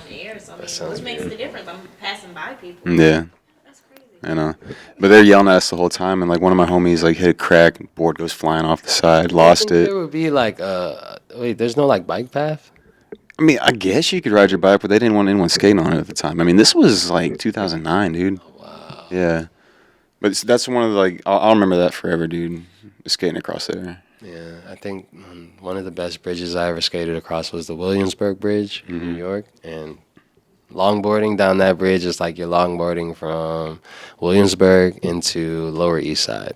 the air. So which makes the difference? I'm passing by people. Yeah. That's crazy. I know. But they're yelling at us the whole time, and one of my homies hit a crack, board goes flying off the side, lost it. There would be wait, there's no bike path? I mean, I guess you could ride your bike, but they didn't want anyone skating on it at the time. I mean, this was 2009, dude. Oh, wow. Yeah. But that's one of the, I'll remember that forever, dude, skating across there. Yeah, I think one of the best bridges I ever skated across was the Williamsburg Bridge in New York. And longboarding down that bridge is like you're longboarding from Williamsburg into Lower East Side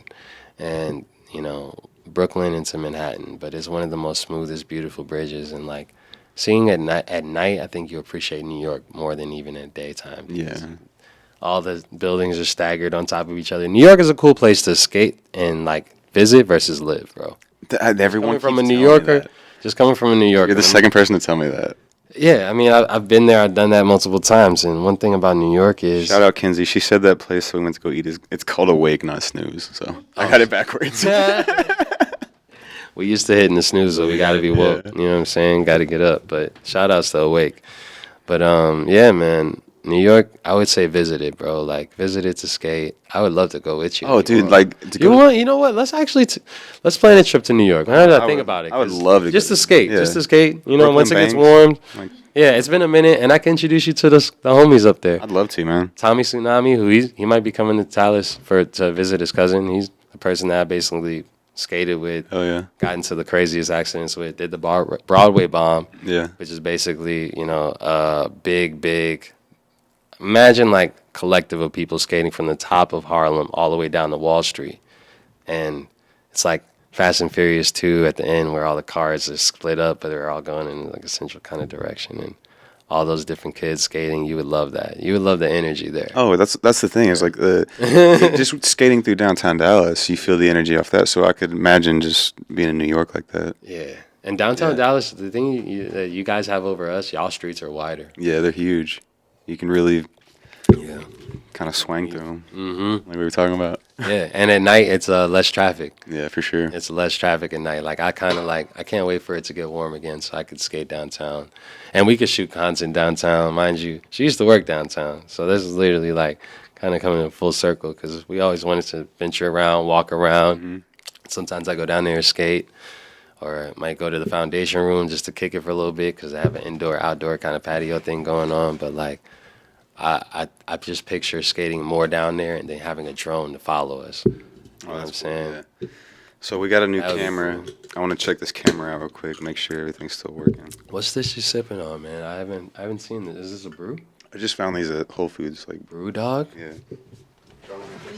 and, Brooklyn into Manhattan. But it's one of the most smoothest, beautiful bridges. And, seeing it at night, I think you appreciate New York more than even at daytime. Yeah. All the buildings are staggered on top of each other. New York is a cool place to skate and visit versus live, bro. Everyone coming from a New Yorker, just coming from a New Yorker. You're the second person to tell me that. Yeah, I mean, I've been there. I've done that multiple times. And one thing about New York is... Shout out Kinsey. She said that place we went to go eat it's called Awake, not Snooze. So I got it backwards. We used to hit in the snooze, so we got to be woke. You know what I'm saying? Got to get up. But shout outs to Awake. But yeah, man. New York, I would say visit it, bro. Visit it to skate. I would love to go with you. Oh, dude, you know what? Let's actually let's plan a trip to New York. Now that I think about it, I would love to just to skate. Yeah. Just to skate. Brooklyn once it gets Banks. warm. Yeah, it's been a minute, and I can introduce you to the homies up there. I'd love to, man. Tommy Tsunami, who he might be coming to Dallas to visit his cousin. He's the person that I basically skated with. Oh yeah. Got into the craziest accidents with. Did the Broadway Bomb. Yeah. Which is basically a big. Imagine collective of people skating from the top of Harlem all the way down to Wall Street. And it's like Fast and Furious 2 at the end where all the cars are split up, but they're all going in a central kind of direction. And all those different kids skating, you would love that. You would love the energy there. Oh, that's the thing. It's just skating through downtown Dallas, you feel the energy off that. So I could imagine just being in New York like that. Yeah. And downtown Dallas, the thing that you guys have over us, y'all streets are wider. Yeah, they're huge. You can really kind of swang through them, like we were talking about. Yeah, and at night it's less traffic. Yeah, for sure. It's less traffic at night. I can't wait for it to get warm again so I could skate downtown, and we could shoot content downtown. Mind you, she used to work downtown, so this is literally kind of coming in full circle because we always wanted to venture around, walk around. Sometimes I go down there and skate. Or I might go to the foundation room just to kick it for a little bit because I have an indoor-outdoor kind of patio thing going on. But I just picture skating more down there and then having a drone to follow us. You know what I'm saying? Yeah. So we got a new That would be camera. cool. I want to check this camera out real quick, make sure everything's still working. What's this you sipping on, man? I haven't seen this. Is this a brew? I just found these at Whole Foods. Like, Brew dog? yeah.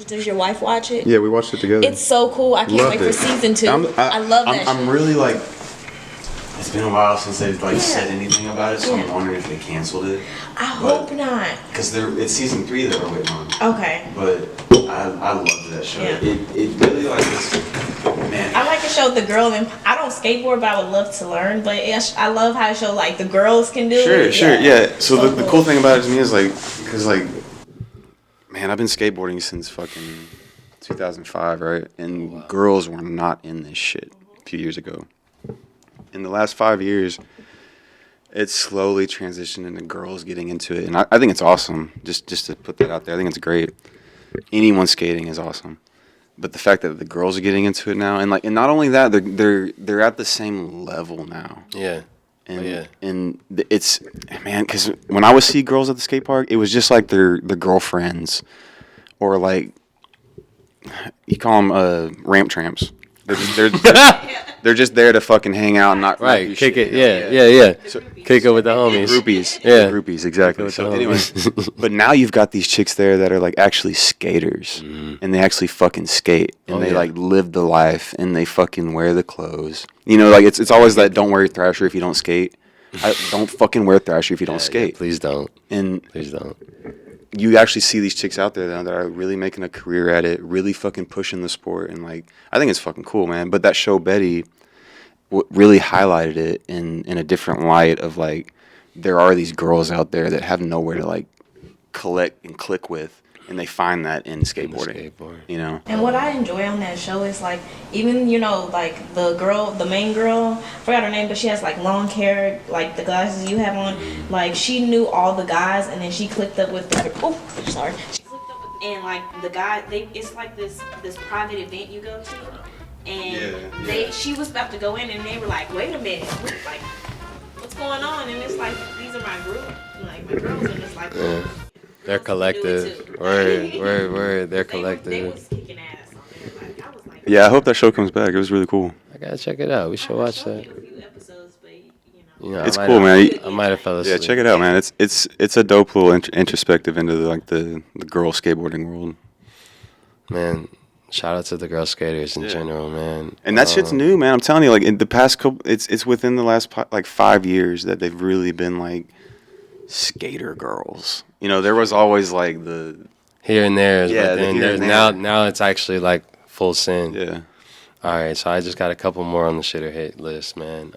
Does your wife watch it? Yeah, we watched it together. It's so cool. I can't Loved wait it. for season 2. I love that. I'm really like. It's been a while since they've like Yeah. said anything about it, so Yeah. I'm wondering if they canceled it. I hope not. Because it's season 3 that we're waiting on. Okay. But I loved that show. Yeah. It really like this. Man. I like to show the girl, and I don't skateboard, but I would love to learn. But I love how it show like the girls can do it. Sure, yeah. So So the cool thing about it to me is like, because like, man, I've been skateboarding since fucking 2005, right? And girls were not in this shit a few years ago. In the last 5 years, it's slowly transitioned into girls getting into it, and I think it's awesome. Just to put that out there, I think it's great. Anyone skating is awesome, but the fact that the girls are getting into it now, and not only that, they're at the same level now. Yeah. And it's, man, because when I would see girls at the skate park, it was just like their girlfriends, or like, you call them ramp tramps. They're just there to fucking hang out and not Right, do kick shit. it. Yeah. Kick it with the homies. Groupies. Yeah. Groupies, exactly. With the So homies. anyways, but now you've got these chicks there that are like actually skaters, and they actually fucking skate, and Oh, they yeah. like live the life, and they fucking wear the clothes. You know, like it's always that don't wear Thrasher if you don't skate. Don't fucking wear Thrasher if you don't skate. Please don't. And Please don't. you actually see these chicks out there now that are really making a career at it, really fucking pushing the sport, and like I think it's fucking cool, man. But that show Betty really highlighted it in a different light of like there are these girls out there that have nowhere to like collect and click with, and they find that in skateboarding. You know. And what I enjoy on that show is like even like the main girl, forgot her name, but she has like long hair, like the glasses you have on. Like she knew all the guys, and then she clicked up with the She clicked up with, and like the guy, it's like this private event you go to, and she was about to go in, and they were like, wait a minute, like what's going on? And it's like these are my group, like my girls, and it's like. They're collective. Word. They're collective. They was kicking ass on there. Like, I was like, Yeah, I hope that show comes back. It was really cool. I gotta check it out. We should watch that. a few episodes, but You know, It's I might cool, have- man. I might have fell Yeah, asleep. check it out, man. It's a dope little introspective into the girl skateboarding world. Man, shout out to the girl skaters in general, man. And that shit's new, man. I'm telling you, like in the past couple, it's within the last like 5 years that they've really been like skater girls. You know, there was always like the Here and there, Yeah, but the then here there's and now there. it's actually like full send. yeah. All right, so I just got a couple more on the shitter hit list, man.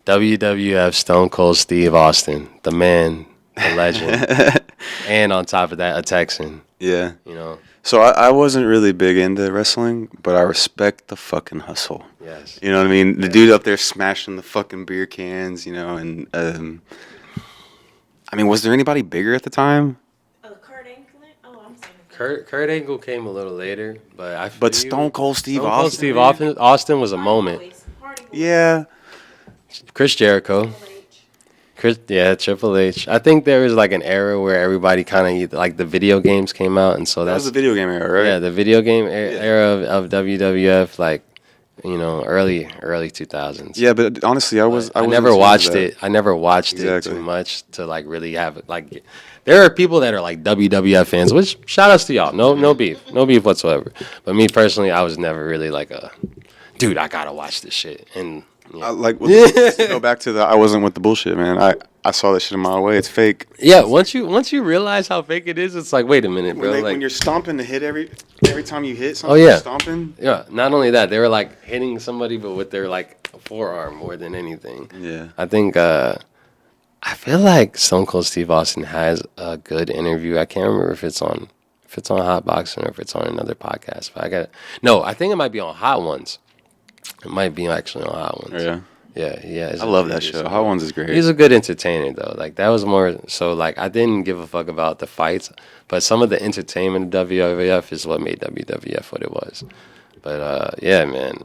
WWF Stone Cold Steve Austin, the man, the legend, and on top of that, a Texan. Yeah. You know, So I wasn't really big into wrestling, but I respect the fucking hustle. yes. You know what I mean? The dude up there smashing the fucking beer cans, you know, and I mean, was there anybody bigger at the time? Kurt Angle? Oh, I'm saying Kurt Angle came a little later, but I. But feel you. Stone Cold Steve Stone Cold Austin. Steve man. Austin was a moment. Yeah. Chris Jericho. Triple H. I think there was like an era where everybody kind of like the video games came out, and so That that's was the video game era, right? yeah, the video game era of WWF, like you know, early 2000s. Yeah, but honestly, I never watched it. I never watched it Exactly. too much to like really have it. Like, there are people that are like WWF fans, which shout outs to y'all. No beef whatsoever. But me personally, I was never really like a dude. I gotta watch this shit. And yeah. To go back to I wasn't with the bullshit, man. I saw that shit a mile away. It's fake. Yeah, once you realize how fake it is, it's like, wait a minute, bro. When you're stomping to hit every time you hit something, Oh, yeah. you're stomping. Yeah, not only that, they were like hitting somebody, but with their like forearm more than anything. Yeah. I think I feel like Stone Cold Steve Austin has a good interview. I can't remember if it's on Hot Boxing or if it's on another podcast. But I think it might be on Hot Ones. It might be actually on Hot Ones. Yeah. Yeah. I love that show. Hot Ones is great. He's a good entertainer though. Like that was more so like I didn't give a fuck about the fights, but some of the entertainment of WWF is what made WWF what it was. But yeah, man,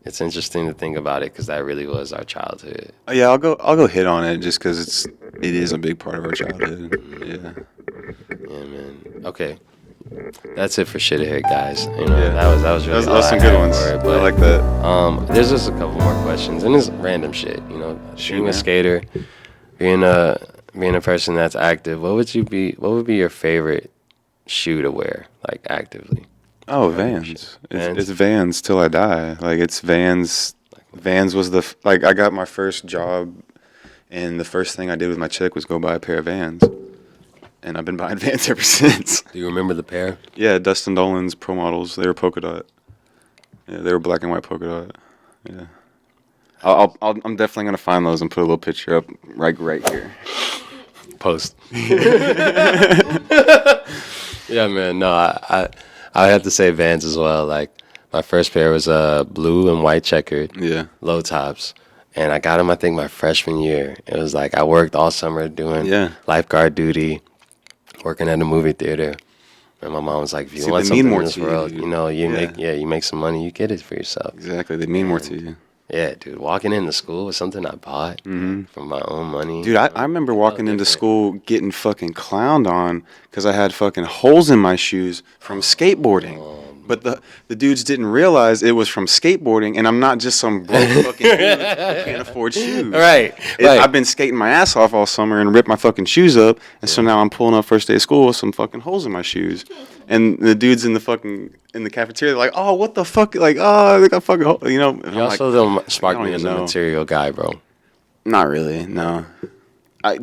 it's interesting to think about it because that really was our childhood. Yeah, I'll go hit on it just because It is a big part of our childhood. Yeah. Yeah, man. Okay. That's it for shit ahead, guys. You know, Yeah. that was really That all was I some had good ones. for it, I but, like that. there's just a couple more questions, and it's random shit. You know, being man. a skater, being a person that's active. What would be your favorite shoe to wear, like actively? Oh, Vans. Vans? It's Vans till I die. Like, it's Vans. Vans was like, I got my first job, and the first thing I did with my check was go buy a pair of Vans. And I've been buying Vans ever since. Do you remember the pair? Yeah, Dustin Dolan's Pro Models. They were polka dot. Yeah, they were black and white polka dot. Yeah. I'm definitely going to find those and put a little picture up right here. Post. Yeah, man. No, I have to say Vans as well. Like, my first pair was blue and white checkered, Yeah. low tops, and I got them I think my freshman year. It was like I worked all summer doing Yeah. lifeguard duty, working at a movie theater, and my mom was like, "If you See, want they mean something in more this to you, world, dude. you know, you Yeah. make some money, you get it for yourself." Exactly. They mean more to you. Yeah, dude, walking into school was something I bought from my own money. Dude, I remember walking into different. school getting fucking clowned on because I had fucking holes in my shoes from skateboarding. But the dudes didn't realize it was from skateboarding, and I'm not just some broke fucking dude who can't afford shoes. Right. I've been skating my ass off all summer and ripped my fucking shoes up, and so now I'm pulling up first day of school with some fucking holes in my shoes. And the dudes in the cafeteria, they're like, "Oh, what the fuck?" Like, "Oh, they got fucking hole," you know. And You I'm also like, don't spark I don't me as even a know. material guy, bro. Not really, no.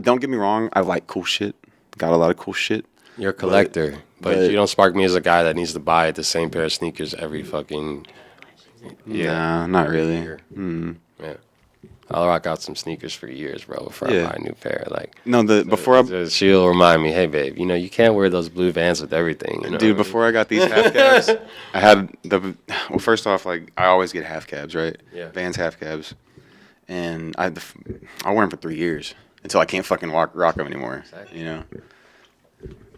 Don't get me wrong. I like cool shit. Got a lot of cool shit. You're a collector, but you don't spark me as a guy that needs to buy the same pair of sneakers every fucking Nah, not really. year. Yeah. I'll rock out some sneakers for years, bro, before Yeah. I buy a new pair. Like, No, before I she'll remind me, hey, babe, you know, you can't wear those blue Vans with everything. You know Dude, what I mean? before I got these half cabs, I had well, first off, like, I always get half cabs, right? Yeah. Vans half cabs. And I wore them for 3 years until I can't fucking rock them anymore, Exactly. you know?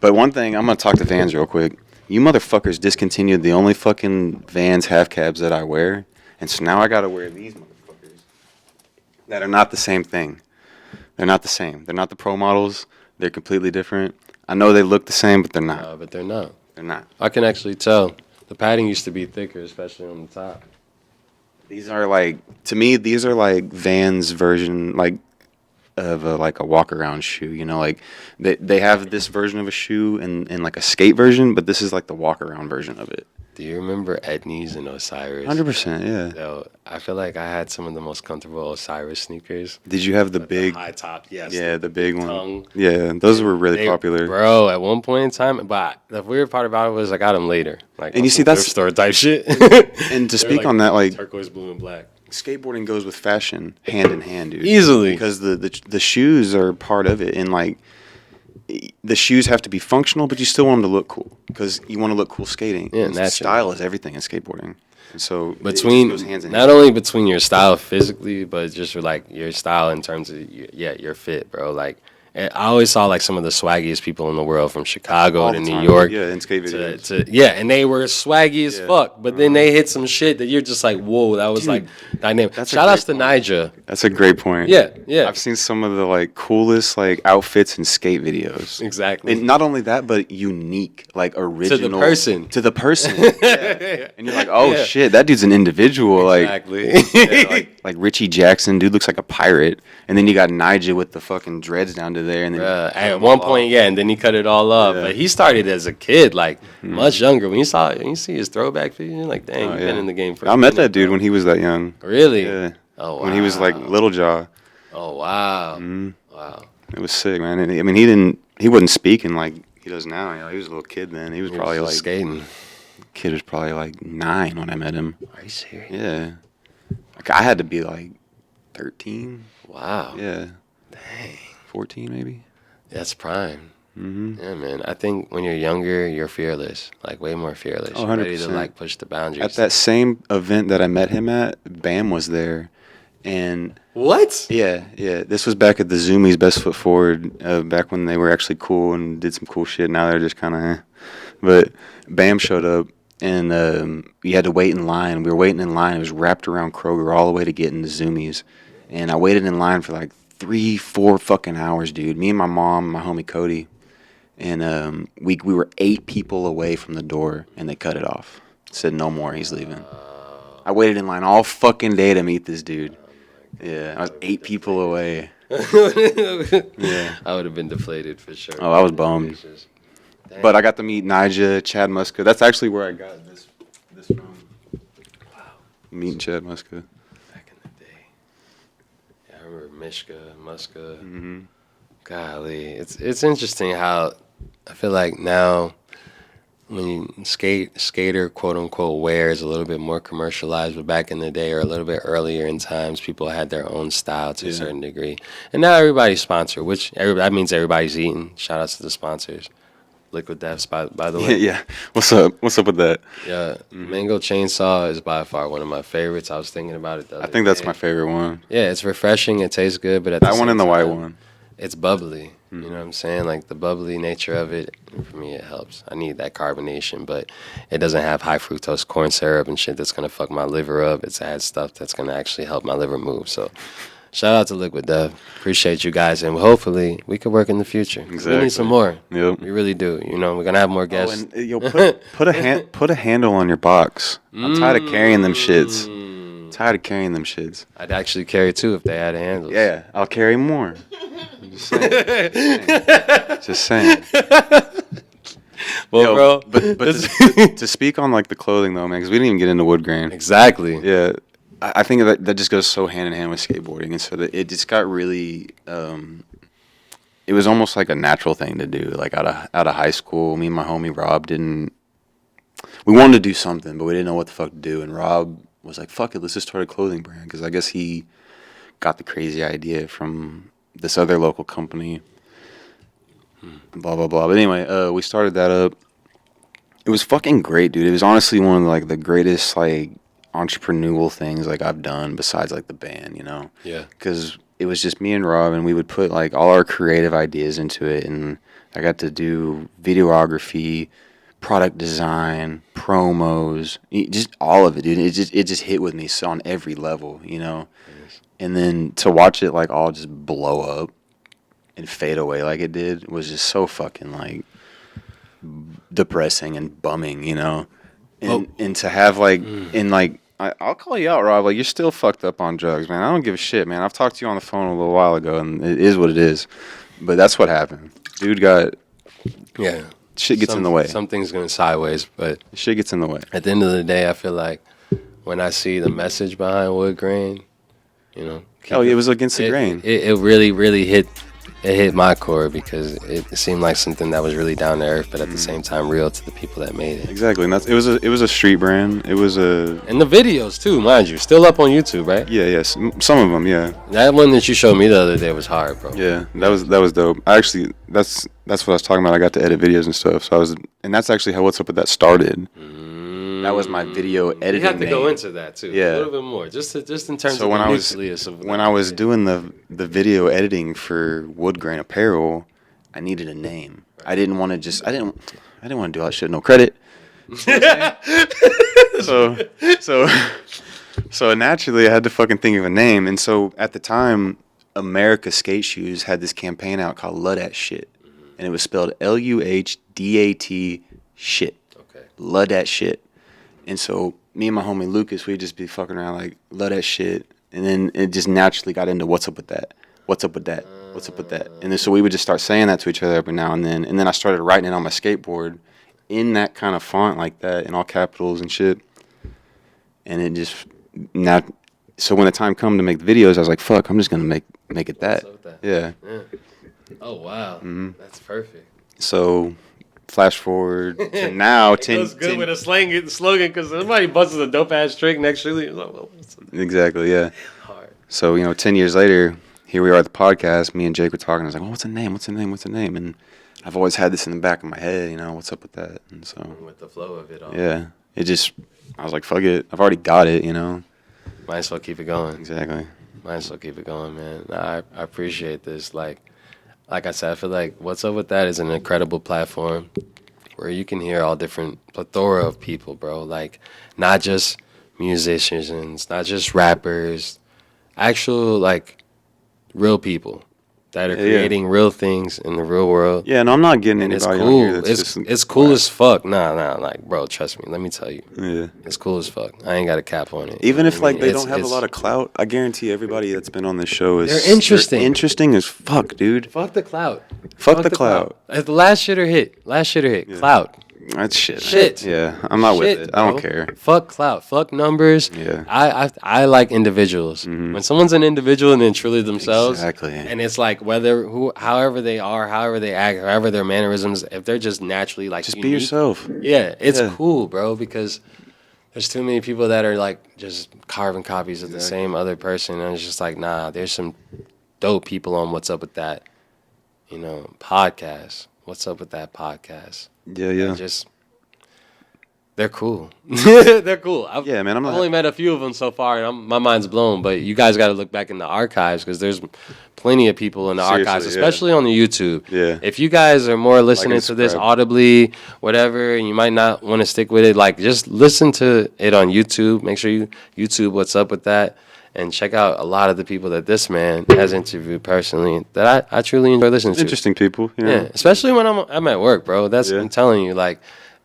But one thing, I'm going to talk to Vans real quick. You motherfuckers discontinued the only fucking Vans half cabs that I wear. And so now I got to wear these motherfuckers that are not the same thing. They're not the same. They're not the Pro Models. They're completely different. I know they look the same, but they're not. But they're not. They're not. I can actually tell. The padding used to be thicker, especially on the top. These are like, to me, these are like Vans version, like, of like a walk around shoe, you know, like they have this version of a shoe and like a skate version, but this is like the walk around version of it. Do you remember Etnies and Osiris? 100%, yeah. Yo, I feel like I had some of the most comfortable Osiris sneakers. Did you have the Like big, high top, yes. yeah, the big one? tongue. Yeah, those were really They- popular. Bro, at one point in time, but the weird part about it was I got them later. Like, And on you see, some thrift that's- store type shit. And to They're speak on that, like, turquoise, blue, and black. skateboarding goes with fashion hand in hand, dude. Easily. Because the shoes are part of it, and like the shoes have to be functional, but you still want them to look cool because you want to look cool skating. Yeah, And naturally. style is everything in skateboarding, and so it just Between goes hands in not hand. only between your style physically, but just like your style in terms of your fit, bro. Like I always saw like some of the swaggiest people in the world from Chicago All to the New time. York. Yeah, in skate videos. And they were swaggy as Yeah. fuck. But then they hit some shit that you're just like, whoa, that was like dynamic. that's a Shout outs to great Nyjah. That's a great point. Yeah, yeah. I've seen some of the like coolest like outfits in skate videos. Exactly. And not only that, but unique, like original person. To the person. Yeah. And you're like, oh Yeah. shit, that dude's an individual. Exactly. Like, yeah, like Richie Jackson, dude looks like a pirate. And then you got Nyjah with the fucking dreads down to there. And then At one point, yeah, and then he cut it all off. Yeah. But he started as a kid, like much younger. When you see his throwback video, you're like, dang, you've been in the game for. I a met minute, that dude bro. when he was that young. Really? Yeah. Oh wow. When he was like Little Jaw. Oh wow. Mm-hmm. Wow. It was sick, man. And, I mean, he wasn't speaking like he does now. You know, he was a little kid then. He was probably He was like just skating. kid was probably like 9 when I met him. Are you serious? Yeah. Like I had to be like 13. Wow. Yeah. 14 maybe. That's prime. Mm-hmm. Yeah, man. I think when you're younger, you're fearless, like way more fearless. Oh, You're ready to 100%. like push the boundaries. At that same event that I met him at, Bam was there. And What? yeah, this was back at the Zoomies Best Foot Forward, back when they were actually cool and did some cool shit. Now they're just kind of But Bam showed up, and you had to wait in line. We were waiting in line. It was wrapped around Kroger all the way to get into Zoomies. And I waited in line for like 3-4 fucking hours, dude. Me and my mom, my homie Cody, and we were 8 people away from the door, and they cut it off. Said no more. He's leaving. I waited in line all fucking day to meet this dude. Yeah, I was 8 people away. Yeah. I would have been deflated for sure. Oh, I was bummed. But I got to meet Nyjah, Chad Muska. That's actually where I got this from. Wow. Meeting Chad Muska. Back in the day. Yeah, I remember Mishka, Muska. Mm-hmm. Golly, it's interesting how I feel like now when you skater quote unquote wear is a little bit more commercialized, but back in the day or a little bit earlier in times, people had their own style to a certain degree, and now everybody's sponsored, that means everybody's eating. Shout outs to the sponsors. Liquid Deaths, by the way. Yeah. What's up with that? Yeah, Mango Chainsaw is by far one of my favorites. I was thinking about it the other I think that's day. my favorite one. Yeah, it's refreshing. It tastes good, but at the That one same and the white time, one. it's bubbly. You know what I'm saying? Like the bubbly nature of it, for me, it helps. I need that carbonation, but it doesn't have high fructose corn syrup and shit that's gonna fuck my liver up. It's had stuff that's gonna actually help my liver move. So, shout out to Liquid Death. Appreciate you guys, and hopefully we could work in the future. Exactly. We need some more. Yep. We really do. You know, we're gonna have more Oh, guests. and yo, put a handle on your box. I'm tired of carrying them shits. Tired of carrying them shits. I'd actually carry 2 if they had handles. Yeah, I'll carry more. I'm just saying. Just saying. Well, Yo, bro, but to speak on like the clothing though, man, because we didn't even get into Woodgrain. exactly. Yeah, I think that just goes so hand in hand with skateboarding, and so that it just got really. It was almost like a natural thing to do. Like out of high school, me and my homie Rob didn't. We wanted to do something, but we didn't know what the fuck to do. And Rob was like, "Fuck it, let's just start a clothing brand." Because I guess he got the crazy idea from this other local company. Blah blah blah. But anyway, we started that up. It was fucking great, dude. It was honestly one of like the greatest like entrepreneurial things like I've done besides like the band, you know? Yeah. Because it was just me and Rob, and we would put like all our creative ideas into it, and I got to do videography, product design, promos, just all of it, dude. It just hit with me so on every level, you know? Yes. And then to watch it like all just blow up and fade away like it did was just so fucking like depressing and bumming, you know? And to have like in like I'll call you out, Rob. Like, you're still fucked up on drugs, man. I don't give a shit, man. I've talked to you on the phone a little while ago, and it is what it is. But that's what happened. Dude got... Yeah. Shit gets in the way. Something's going sideways, but... Shit gets in the way. At the end of the day, I feel like when I see the message behind Woodgrain, you know... Oh, it was against the grain. It really, really hit my core because it seemed like something that was really down to earth, but at the same time real to the people that made it. Exactly, and it was a street brand. It was a... And the videos, too, mind you. Still up on YouTube, right? Yeah, yes. Some of them, yeah. That one that you showed me the other day was hard, bro. Yeah, that was dope. I actually, that's what I was talking about. I got to edit videos and stuff. So and that's actually how What's Up With That started. That was my video editing. You have to name. go into that too. Yeah. A little bit more, just in terms So of when the I was nucleus of when I was doing the video editing for Woodgrain Apparel, I needed a name. I didn't want to just I didn't want to do all that shit. No credit. So naturally I had to fucking think of a name. And so at the time, America Skate Shoes had this campaign out called Ludat Shit, and it was spelled Luhdat shit. Okay. Ludat shit. And so me and my homie Lucas, we'd just be fucking around like, love that shit. And then it just naturally got into what's up with that? What's up with that? What's up with that? And then so we would just start saying that to each other every now and then. And then I started writing it on my skateboard in that kind of font like that, in all capitals and shit. And it just, now, so when the time come to make the videos, I was like, fuck, I'm just going to make it that. What's up with that? Yeah. Oh, wow. That's perfect. So flash forward to now. It goes good with a slogan because somebody busts a dope ass trick next to you. Like, well, Exactly, yeah. hard. So, 10 years later, here we are at the podcast. Me and Jake were talking. I was like, what's the name? What's the name? What's the name? And I've always had this in the back of my head, what's up with that? And so, With the flow of it all. yeah, I was like, fuck it. I've already got it, Might as well keep it going. Exactly. Might as well keep it going, man. Nah, I appreciate this. Like I said, I feel like What's Up With That is an incredible platform where you can hear all different plethora of people, bro. Like, not just musicians, not just rappers, actual, like, real people that are creating real things in the real world. Yeah, and I'm not getting And it's anybody cool. on here that's just It's cool as fuck. Nah, like, bro, trust me. Let me tell you. Yeah. It's cool as fuck. I ain't got a cap on it. Even You know if what I like mean? they It's- don't have a lot of clout, I guarantee everybody that's been on this show is They're interesting. Interesting as fuck, dude. Fuck the clout. Fuck the clout. The last shitter hit. Clout. That's shit. Shit. Yeah, I'm not with Shit, it. I don't bro. care. Fuck clout. Fuck numbers. Yeah. I like individuals. When someone's an individual and they're truly themselves, Exactly. and it's like however they are, however they act, however their mannerisms, if they're just naturally like Just be unique, yourself. Yeah, it's Yeah. cool, bro. Because there's too many people that are like just carbon copies of the same other person, and it's just like, nah. There's some dope people on What's Up With That, podcast. What's Up With That podcast? Yeah. They're cool. They're cool. Yeah, man, I've only met a few of them so far, and my mind's blown. But you guys got to look back in the archives because there's plenty of people in the archives, Seriously, especially on the YouTube. Yeah. If you guys are more listening and to this subscribe. audibly, whatever, and you might not want to stick with it, like just listen to it on YouTube. Make sure you YouTube What's Up With That, and check out a lot of the people that this man has interviewed personally that I truly enjoy listening to. Interesting people. You know? Yeah, especially when I'm at work, bro. That's Yeah. I'm telling you, like.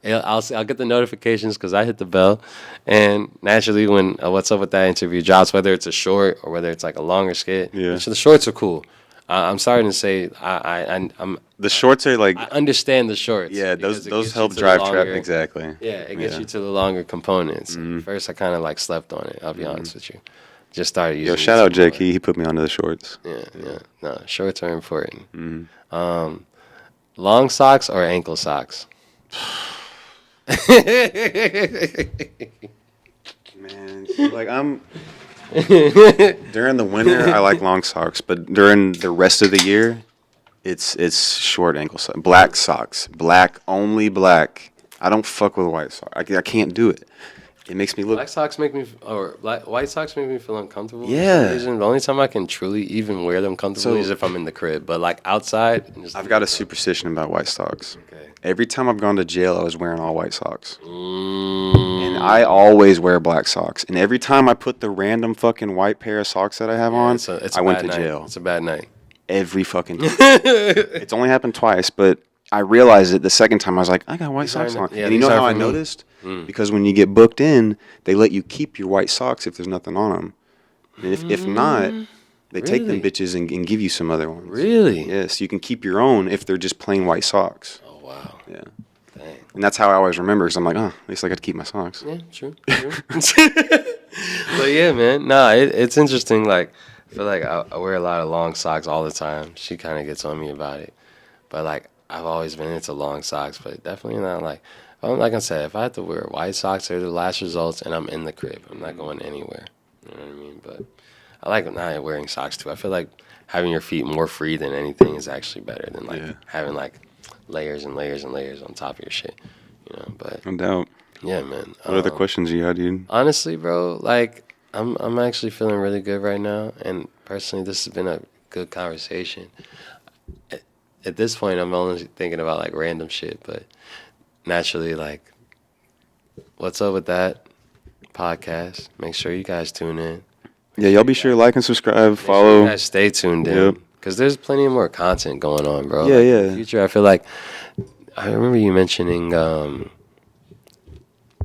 I'll get the notifications because I hit the bell, and naturally when What's Up With That interview drops, whether it's a short or whether it's like a longer skit, which the shorts are cool. I'm sorry to say I'm The shorts are like I understand the shorts. yeah, because it those gets you help to the drive longer- traffic exactly. Yeah, it gets you to the longer components. First, I kind of like slept on it. I'll be honest with you. Just started using. Yo, shout out it some Jake. more. He put me onto the shorts. Yeah. No, shorts are important. Long socks or ankle socks? Man, like I'm during the winter I like long socks, but during the rest of the year, it's short ankle socks, black socks, black only black. I don't fuck with white socks. I can't do it. It makes me look. White socks make me feel uncomfortable. Yeah. For some reason. The only time I can truly even wear them comfortably is if I'm in the crib. But like outside, I've got a superstition about white socks. Okay. Every time I've gone to jail, I was wearing all white socks. Mm. And I always wear black socks. And every time I put the random fucking white pair of socks that I have on, It's a I went bad to night. jail. It's a bad night. Every fucking time. It's only happened twice, but I realized it the second time. I was like, I got white These are socks n- on. yeah, And you these know are how for I me. noticed? Because when you get booked in, they let you keep your white socks if there's nothing on them. And if not, they take them Really? bitches and give you some other ones. Really? Yes, you can keep your own if they're just plain white socks. Oh wow. Yeah. Dang. And that's how I always remember, because I'm like, at least I got to keep my socks. Yeah, true. But yeah, man. Nah, it's interesting. Like, I feel like I wear a lot of long socks all the time. She kind of gets on me about it. But like, I've always been into long socks, but definitely not like. Like I said, if I have to wear white socks, they're the last results, and I'm in the crib. I'm not going anywhere. You know what I mean? But I like not wearing socks too. I feel like having your feet more free than anything is actually better than like having like layers and layers and layers on top of your shit. You know, but No doubt. yeah, man. What other questions you got, dude? Honestly, bro, like I'm actually feeling really good right now, and personally, this has been a good conversation. At this point, I'm only thinking about like random shit, but naturally, like, What's Up With That podcast? Make sure you guys tune in. Yeah, y'all be sure to like and subscribe, Make sure follow. you guys stay tuned in. Yep. Because there's plenty of more content going on, bro. Yeah, Like, yeah. In the future, I feel like, I remember you mentioning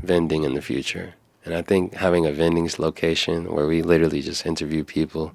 vending in the future. And I think having a vending location where we literally just interview people,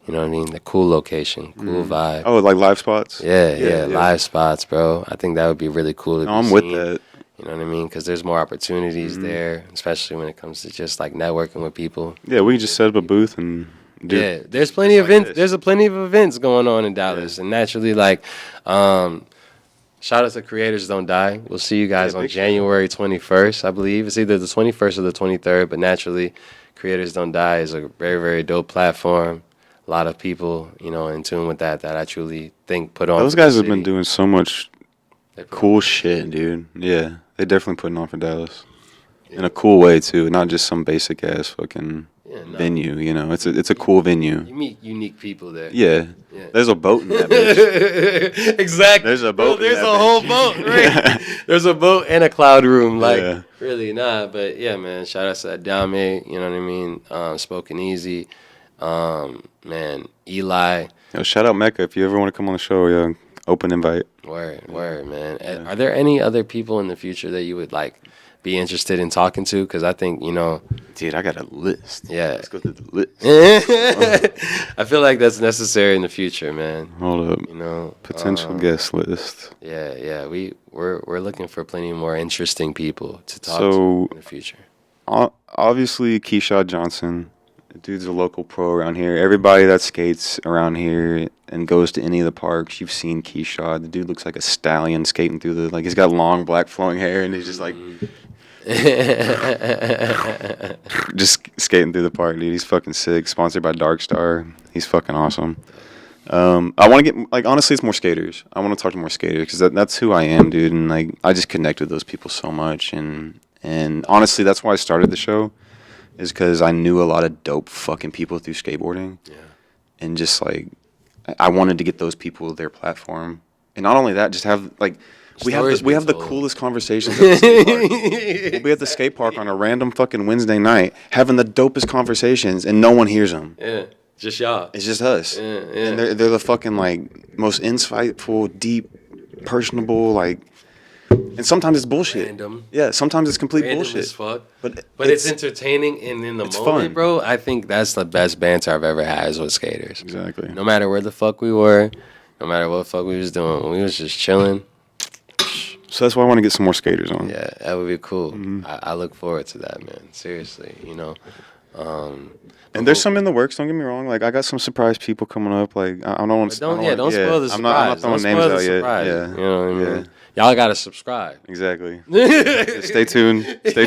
you know what I mean? The cool location, cool vibe. Oh, like live spots? Yeah, live spots, bro. I think that would be really cool to No, be I'm with seen. that. You know what I mean? Because there's more opportunities there, especially when it comes to just like networking with people. Yeah, we can just set up a booth and do. Yeah, there's plenty of like events. this. There's plenty of events going on in Dallas, and naturally, like, shout out to Creators Don't Die. We'll see you guys Yeah, on big shout. January 21st, I believe. It's either the 21st or the 23rd, but naturally, Creators Don't Die is a very, very dope platform. A lot of people, you know, in tune with that I truly think put on. Those for the guys have been city. doing so much They put cool on- shit, dude. Yeah, they definitely putting on for Dallas. In a cool way, too. Not just some basic ass fucking Yeah, no. venue, you know. It's a cool venue. You meet unique people there. Yeah. Yeah. There's a boat in that bitch. Exactly. There's a boat in There's that a whole bitch. boat, right? There's a boat and a cloud room. Like, Yeah. really, nah. But yeah, man. Shout out to Adame. You know what I mean? Spoken Easy. Man, Eli. Yo, shout out Mecca if you ever want to come on the show. Yeah, open invite. Word, man. Yeah. Are there any other people in the future that you would like be interested in talking to? Because I think, you know, dude, I got a list. Yeah, let's go through the list. I feel like that's necessary in the future, man. Hold up, you know, potential guest list. Yeah, we're looking for plenty more interesting people to talk to in the future. Obviously, Keyshawn Johnson. The dude's a local pro around here. Everybody that skates around here and goes to any of the parks, you've seen Keyshawn. The dude looks like a stallion skating through the, like, he's got long black flowing hair and he's just like just skating through the park, dude. He's fucking sick. Sponsored by Dark Star. He's fucking awesome. I want to get, like, honestly, it's more skaters. I want to talk to more skaters because that's who I am, dude. And, like, I just connect with those people so much. And honestly, that's why I started the show. Is because I knew a lot of dope fucking people through skateboarding. Yeah. And just, like, I wanted to get those people their platform. And not only that, just have, like, we have the coolest conversations at the skate park. We'll be at the skate park on a random fucking Wednesday night having the dopest conversations and no one hears them. Yeah, just y'all. It's just us. Yeah. And they're the fucking, like, most insightful, deep, personable, like, and sometimes it's bullshit. Random. Yeah, sometimes it's complete Random bullshit. As fuck. But it's entertaining and in the it's moment, fun. bro. I think that's the best banter I've ever had is with skaters. Exactly. No matter where the fuck we were, no matter what the fuck we was doing, we was just chilling. So that's why I want to get some more skaters on. Yeah, that would be cool. Mm-hmm. I look forward to that, man. Seriously, you know. And there's some in the works. Don't get me wrong. Like, I got some surprise people coming up. Like, I don't want to. Don't spoil the surprise. I'm not throwing names out yet. Yeah, you know what I mean. Y'all gotta subscribe. Exactly. Stay tuned. There's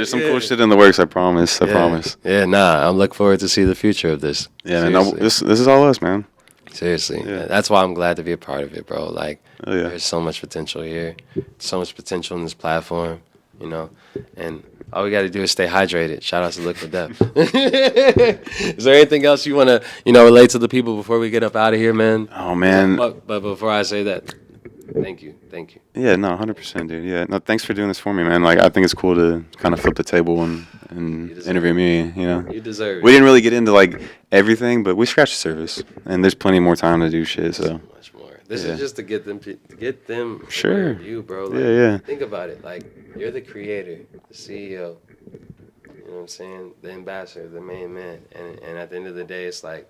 some cool shit in the works. I promise. I promise. Yeah, nah. I'm looking forward to see the future of this. Yeah, man. This is all us, man. Seriously. Yeah. That's why I'm glad to be a part of it, bro. Like, oh, yeah. There's so much potential here. So much potential in this platform, you know. And all we got to do is stay hydrated. Shout out to Liquid Death. Is there anything else you want to, relate to the people before we get up out of here, man? Oh, man. But before I say that, thank you. Yeah, no, 100%, dude. Yeah, no, thanks for doing this for me, man. Like, I think it's cool to kind of flip the table and interview me, you know. You deserve it. We didn't really get into, like, everything, but we scratched the surface. And there's plenty more time to do shit, so. Much more. This is just to get them sure. You, bro. Like, yeah. Think about it. Like, you're the creator, the CEO, you know what I'm saying? The ambassador, the main man. And at the end of the day, it's like,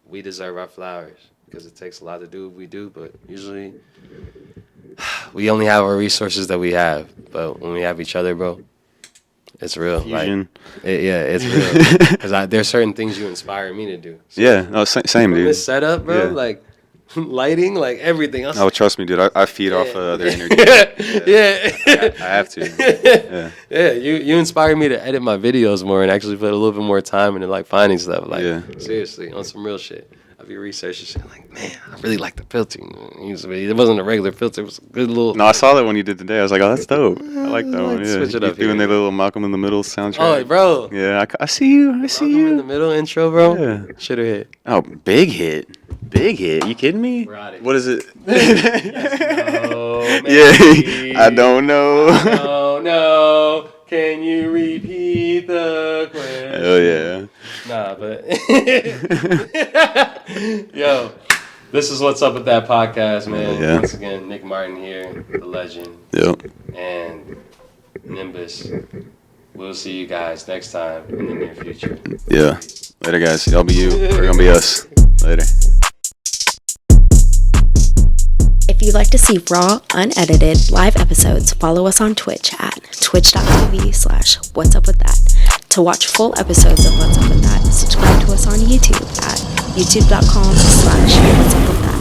we deserve our flowers because it takes a lot to do what we do, but usually we only have our resources that we have. But when we have each other, bro, it's real. Fusion. Like, it's real. Because there's certain things you inspire me to do. So, yeah, no, same, dude. This setup, bro, yeah. like lighting, like everything else. Oh, trust me, dude. I feed off their energy. Yeah. I have to. Yeah, you inspire me to edit my videos more and actually put a little bit more time into like finding stuff. Like, seriously, on some real shit. I'll be researching shit like, man, I really like the filter. It wasn't a regular filter. It was a good little. No, I saw that when you did today. I was like, oh, that's dope. I like that one. Yeah. Switch it up doing their little Malcolm in the Middle soundtrack. Oh, bro. Yeah, I see you. I see Malcolm you. in the Middle intro, bro. Yeah. Should have hit. Oh, big hit. You kidding me? We're out of here. What is it? Maybe. I don't know. Oh, no. Can you repeat the question? Hell yeah. Nah, but yo, this is What's Up With That podcast, man. Yeah. Once again, Nick Martin here, the legend, Yep. and Nymbus. We'll see you guys next time in the near future. Yeah. Later, guys. Y'all be you. We're gonna be us. Later. If you'd like to see raw, unedited, live episodes, follow us on Twitch at twitch.tv/whatsupwitdat. To watch full episodes of What's Up With That, subscribe to us on YouTube at youtube.com/whatsupwithat.